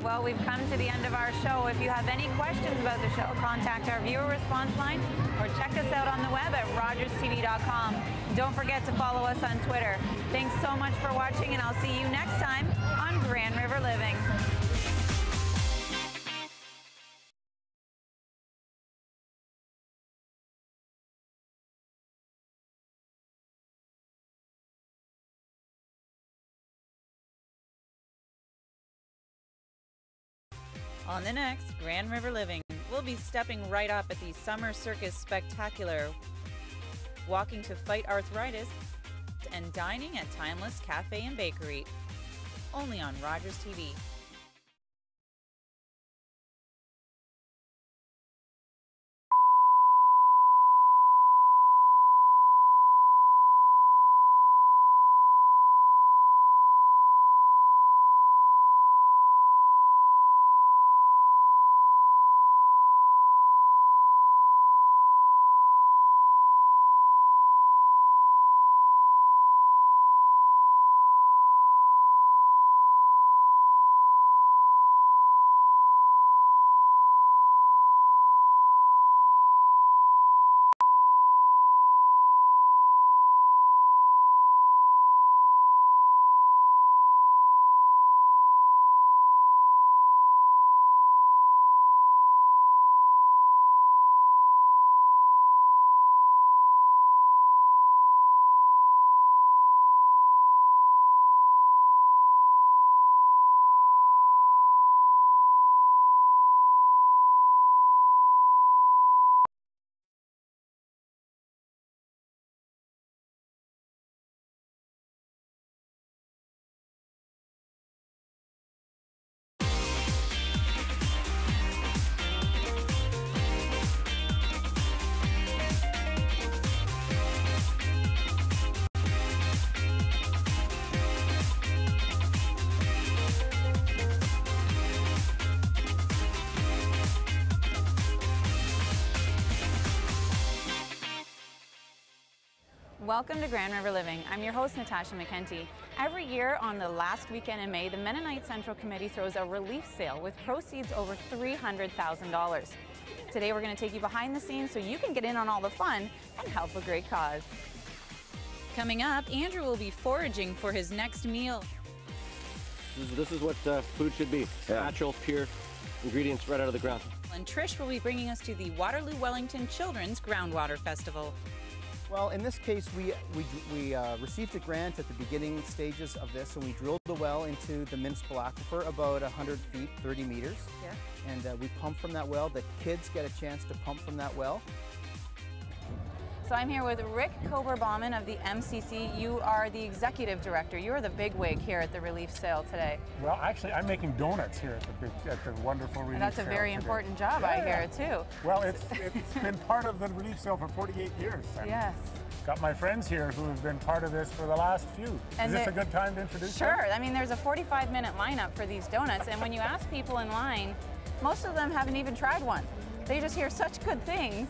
A: Well, we've come to the end of our show. If you have any questions about the show, contact our viewer response line or check us out on the web at rogerstv.com. Don't forget to follow us on Twitter. Thanks so much for watching, and I'll see you next time on Grand River Living. On the next Grand River Living, we'll be stepping right up at the Summer Circus Spectacular, walking to fight arthritis, and dining at Timeless Cafe and Bakery. Only on Rogers TV. Welcome to Grand River Living. I'm your host, Natasha McKenty. Every year on the last weekend in May, the Mennonite Central Committee throws a relief sale with proceeds over $300,000. Today we're going to take you behind the scenes so you can get in on all the fun and help a great cause. Coming up, Andrew will be foraging for his next meal.
C: This is what food should be. Natural, pure ingredients right out of the ground.
A: And Trish will be bringing us to the Waterloo Wellington Children's Groundwater Festival.
M: Well, in this case, we received a grant at the beginning stages of this, and we drilled the well into the municipal aquifer about 100 feet, 30 meters. Yeah. And we pump from that well. The kids get a chance to pump from that well.
A: So I'm here with Rick Kober-Bauman of the MCC. You are the executive director. You're the bigwig here at the relief sale today.
Q: Well, actually, I'm making donuts here at the wonderful relief sale.
A: And that's a very important job, I hear, too.
Q: Well, it's been part of the relief sale for 48 years.
A: Yes.
Q: Got my friends here who have been part of this for the last few.
A: And
Q: is this a good time to introduce
A: them?
Q: Sure.
A: I mean, there's a 45-minute lineup for these donuts, and when you ask people in line, most of them haven't even tried one. They just hear such good things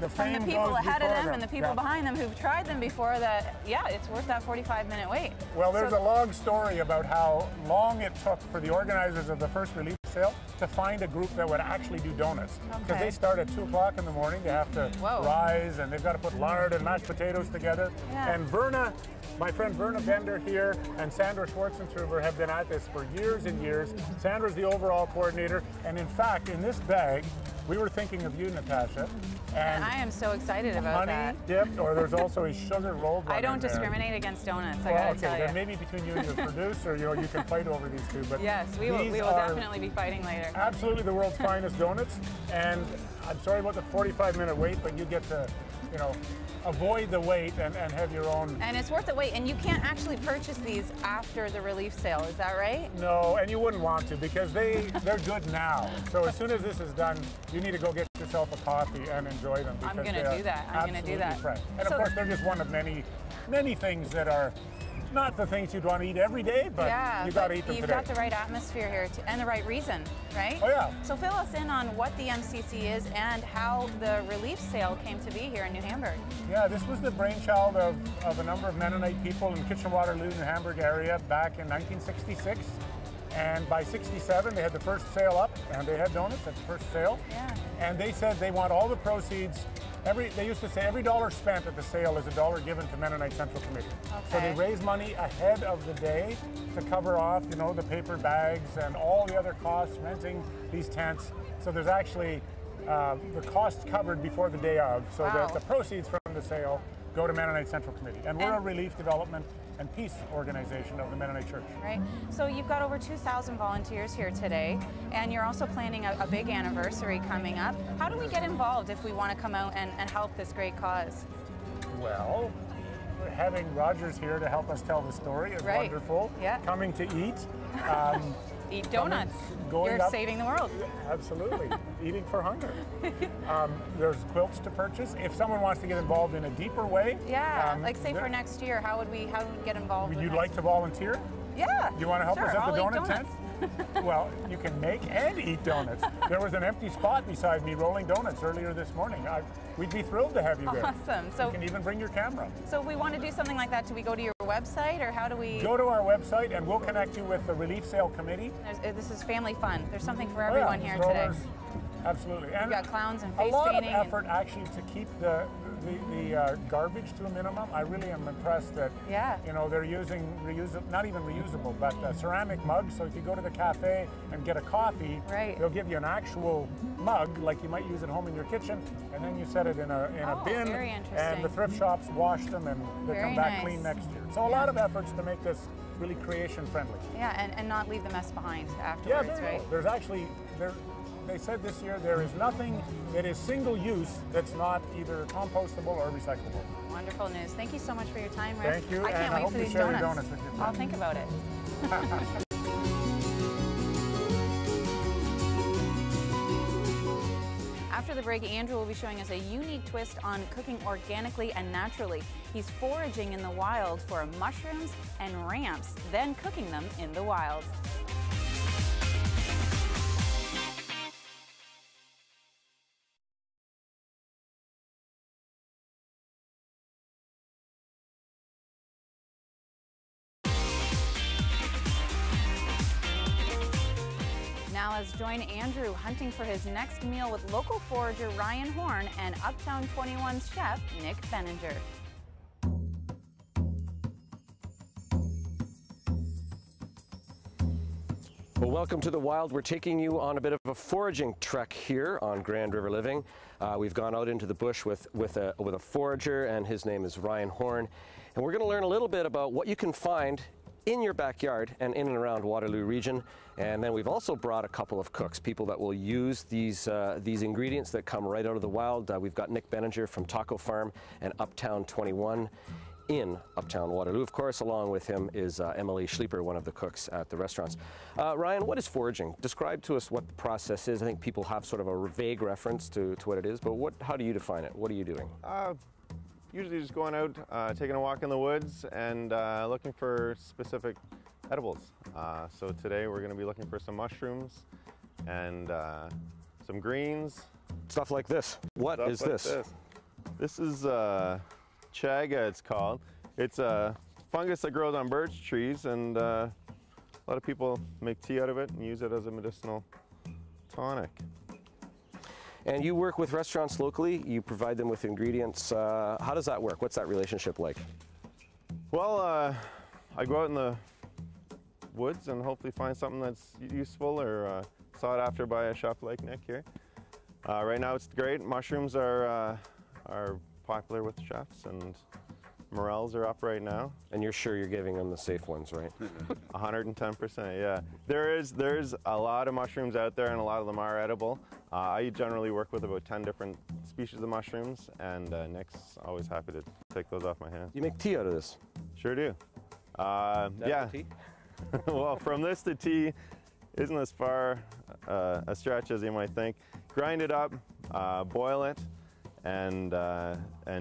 A: from the people ahead of them and the people behind them who've tried them before that, yeah, it's worth that 45-minute wait.
Q: Well, there's a long story about how long it took for the organizers of the first relief sale to find a group that would actually do donuts. Because they start at 2 o'clock in the morning, they have to rise, and they've got to put lard and mashed potatoes together. Yeah. And Verna, my friend Verna Bender here and Sandra Schwartzentruber have been at this for years and years. Sandra's the overall coordinator, and in fact, in this bag, we were thinking of you, Natasha.
A: And I am so excited about that.
Q: Honey dipped, or there's also a sugar rolled one.
A: I don't discriminate against donuts, I gotta tell you.
Q: Then maybe between you and your producer, you can fight over these two. But
A: yes, we will definitely be fighting later.
Q: Absolutely the world's finest donuts. And I'm sorry about the 45-minute wait, but you get to, avoid the wait and have your own.
A: And it's worth the wait. And you can't actually purchase these after the relief sale, is that right?
Q: No, and you wouldn't want to because they're good now. So as soon as this is done, you need to go get yourself a coffee and enjoy them.
A: I'm going to do that. I'm going to do that.
Q: Fresh. And of course, they're just one of many, many things that are not the things you'd want to eat every day, but you got to eat them today.
A: You've got the right atmosphere here and the right reason, right?
Q: Oh yeah.
A: So fill us in on what the MCC is and how the relief sale came to be here in New Hamburg.
Q: Yeah, this was the brainchild of a number of Mennonite people in Kitchener-Waterloo, New Hamburg area back in 1966. And by 67, they had the first sale up, and they had donuts at the first sale.
A: Yeah.
Q: And they said they want all the proceeds. They used to say every dollar spent at the sale is a dollar given to Mennonite Central Committee. Okay. So they raise money ahead of the day to cover off, the paper bags and all the other costs, renting these tents. So there's actually the costs covered before the day of. So the proceeds from the sale go to Mennonite Central Committee. And we're a relief, development, and peace organization of the Mennonite Church.
A: Right. So you've got over 2,000 volunteers here today, and you're also planning a big anniversary coming up. How do we get involved if we want to come out and help this great cause?
Q: Well, having Rogers here to help us tell the story is wonderful.
A: Yeah.
Q: Coming to eat.
A: Eat donuts. You're saving the world.
Q: Absolutely. Eating for hunger. There's quilts to purchase. If someone wants to get involved in a deeper way.
A: Yeah, like say for next year, how would we get involved?
Q: Would you like to volunteer?
A: Yeah.
Q: You want to help us at the donut tent?
A: Donuts.
Q: Well, you can make and eat donuts. There was an empty spot beside me rolling donuts earlier this morning. We'd be thrilled to have you there.
A: Awesome. So
Q: you can even bring your camera.
A: So if we want to do something like that, do we go to your website or how do we?
Q: Go to our website and we'll connect you with the Relief Sale Committee.
A: This is family fun. There's something for everyone here today.
Q: Absolutely.
A: And we've got clowns and face painting.
Q: A lot of effort actually to keep the garbage to a minimum. I really am impressed that they're using not even reusable, but ceramic mugs. So if you go to the cafe and get a coffee, they'll give you an actual mug like you might use at home in your kitchen, and then you set it in a bin.
A: Very interesting.
Q: And the thrift shops wash them and they come back clean next year. So a lot of efforts to make this really creation friendly.
A: Yeah, and not leave the mess behind afterwards, right?
Q: There's actually they said this year there is nothing that is single use that's not either compostable or recyclable.
A: Wonderful news. Thank you so much for your time, Rick.
Q: Thank you.
A: I can't wait for these
Q: donuts. Your donuts with your
A: I'll think about it. After the break, Andrew will be showing us a unique twist on cooking organically and naturally. He's foraging in the wild for mushrooms and ramps, then cooking them in the wild. Jazz, join Andrew hunting for his next meal with local forager Ryan Horn and Uptown 21's chef Nick Benninger.
C: Well, welcome to the Wild. We're taking you on a bit of a foraging trek here on Grand River Living. We've gone out into the bush with a forager, and his name is Ryan Horn. And we're going to learn a little bit about what you can find in your backyard and in and around Waterloo region. And then we've also brought a couple of cooks, people that will use these ingredients that come right out of the wild. We've got Nick Benninger from Taco Farm and Uptown 21 in Uptown Waterloo. Of course, along with him is Emily Schleeper, one of the cooks at the restaurants. Ryan, what is foraging? Describe to us what the process is. I think people have sort of a vague reference to what it is, but how do you define it? What are you doing?
R: Usually just going out, taking a walk in the woods and looking for specific edibles. So today we're going to be looking for some mushrooms and some greens.
C: Stuff like this. What is this?
R: This is chaga, it's called. It's a fungus that grows on birch trees, and a lot of people make tea out of it and use it as a medicinal tonic.
C: And you work with restaurants locally, you provide them with ingredients. How does that work? What's that relationship like?
R: Well, I go out in the woods and hopefully find something that's useful or sought after by a chef like Nick here. Right now it's great. Mushrooms are popular with chefs, and morels are up right now.
C: And you're sure you're giving them the safe ones, right?
R: 110%, yeah. There's a lot of mushrooms out there, and a lot of them are edible. I generally work with about 10 different species of mushrooms, and Nick's always happy to take those off my hands.
C: You make tea out of this?
R: Sure do. Yeah.
C: Tea?
R: Well, from this to tea isn't as far a stretch as you might think. Grind it up, boil it, and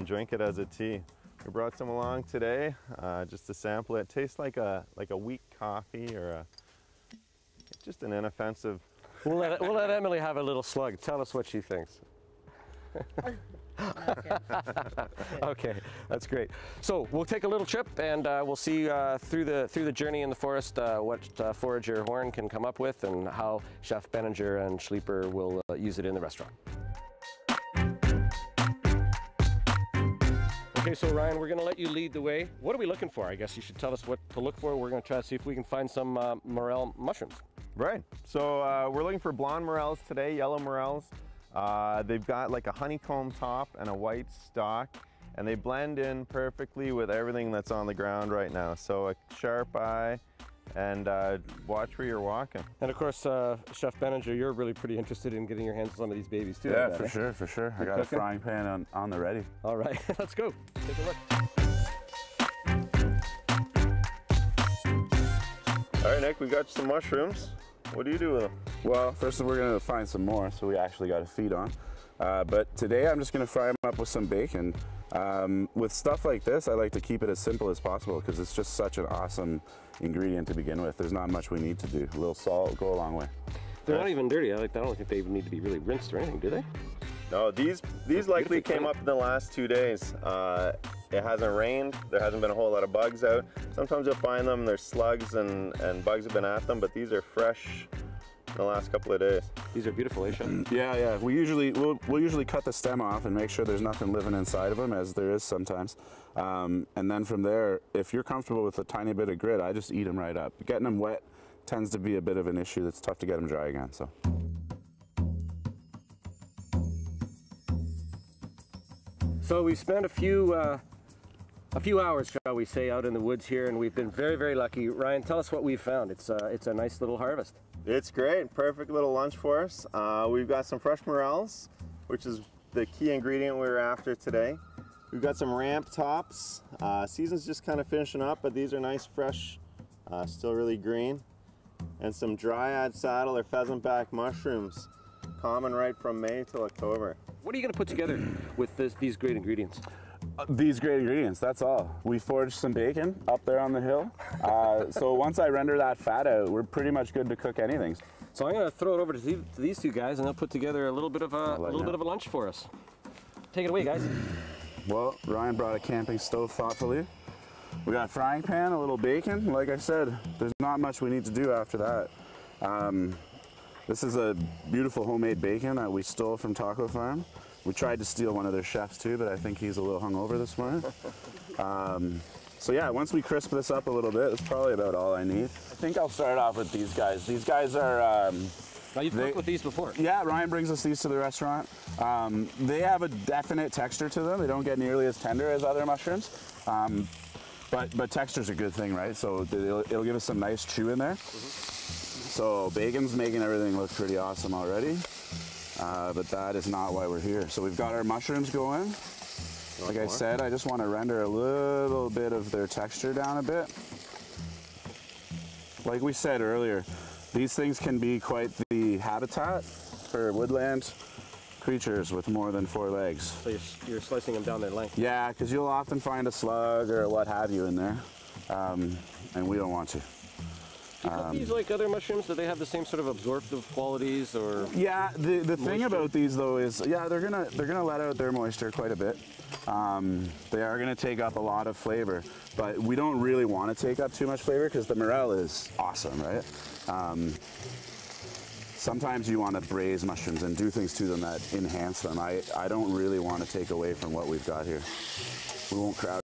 R: drink it as a tea. We brought some along today just to sample it. Tastes like a weak coffee or just an inoffensive.
C: We'll let Emily have a little slug. Tell us what she thinks. Okay, that's great. So we'll take a little trip, and we'll see through the journey in the forest what forager Horn can come up with, and how Chef Benninger and Schleeper will use it in the restaurant. Okay, so Ryan, we're going to let you lead the way. What are we looking for? I guess you should tell us what to look for. We're going to try to see if we can find some morel mushrooms.
R: Right. So we're looking for blonde morels today, yellow morels. They've got like a honeycomb top and a white stalk, and they blend in perfectly with everything that's on the ground right now. So a sharp eye, and watch where you're walking.
C: And of course, Chef Benninger, you're really pretty interested in getting your hands on some of these babies too.
S: Yeah, for sure, for sure. I got a frying pan on the ready.
C: All right, let's go. Take a look.
R: All right, Nick, we got some mushrooms. What do you do with them?
S: Well, first we're going to find some more, so we actually got to feed on. But today I'm just going to fry them up with some bacon. With stuff like this, I like to keep it as simple as possible because it's just such an awesome ingredient to begin with. There's not much we need to do. A little salt will go a long way.
C: They're not even dirty. I don't think they even need to be really rinsed or anything, do they?
R: No, these likely came up in the last 2 days. It hasn't rained. There hasn't been a whole lot of bugs out. Sometimes you'll find them, there's slugs and bugs have been at them, but these are fresh in the last couple of days.
C: These are beautiful, eh, Chef?
S: Yeah. We'll usually cut the stem off and make sure there's nothing living inside of them, as there is sometimes. And then from there, if you're comfortable with a tiny bit of grit, I just eat them right up. Getting them wet tends to be a bit of an issue. It's tough to get them dry again.
C: So we spent a few hours, shall we say, out in the woods here, and we've been very, very lucky. Ryan, tell us what we've found. It's a nice little harvest.
R: It's great. Perfect little lunch for us. We've got some fresh morels, which is the key ingredient we were after today. We've got some ramp tops. Season's just kind of finishing up, but these are nice, fresh, still really green. And some dryad saddle or pheasant back mushrooms, common right from May till October.
C: What are you going to put together with these great ingredients?
S: These great ingredients, that's all. We foraged some bacon up there on the hill. So once I render that fat out, we're pretty much good to cook anything.
C: So I'm going to throw it over to these two guys, and they'll put together a little bit of a lunch for us. Take it away, guys.
S: Well, Ryan brought a camping stove thoughtfully. We got a frying pan, a little bacon. Like I said, there's not much we need to do after that. This is a beautiful homemade bacon that we stole from Taco Farm. We tried to steal one of their chefs too, but I think he's a little hungover this morning. So yeah, once we crisp this up a little bit, that's probably about all I need. I think I'll start off with these guys. These guys are...
C: Now, you've worked with these before.
S: Yeah, Ryan brings us these to the restaurant. They have a definite texture to them. They don't get nearly as tender as other mushrooms. But texture's a good thing, right? So it'll give us some nice chew in there. So bacon's making everything look pretty awesome already. But that is not why we're here. So we've got our mushrooms going. Like I said, I just want to render a little bit of their texture down a bit. Like we said earlier, these things can be quite the habitat for woodland creatures with more than 4 legs.
C: So you're slicing them down their length?
S: Yeah, because you'll often find a slug or what have you in there, and we don't want to.
C: Do you cook these like other mushrooms? Do they have the same sort of absorptive qualities, or?
S: Yeah, the thing about these though is, yeah, they're gonna let out their moisture quite a bit. They are gonna take up a lot of flavor, but we don't really want to take up too much flavor because the morel is awesome, right? Sometimes you want to braise mushrooms and do things to them that enhance them. I don't really want to take away from what we've got here. We won't crowd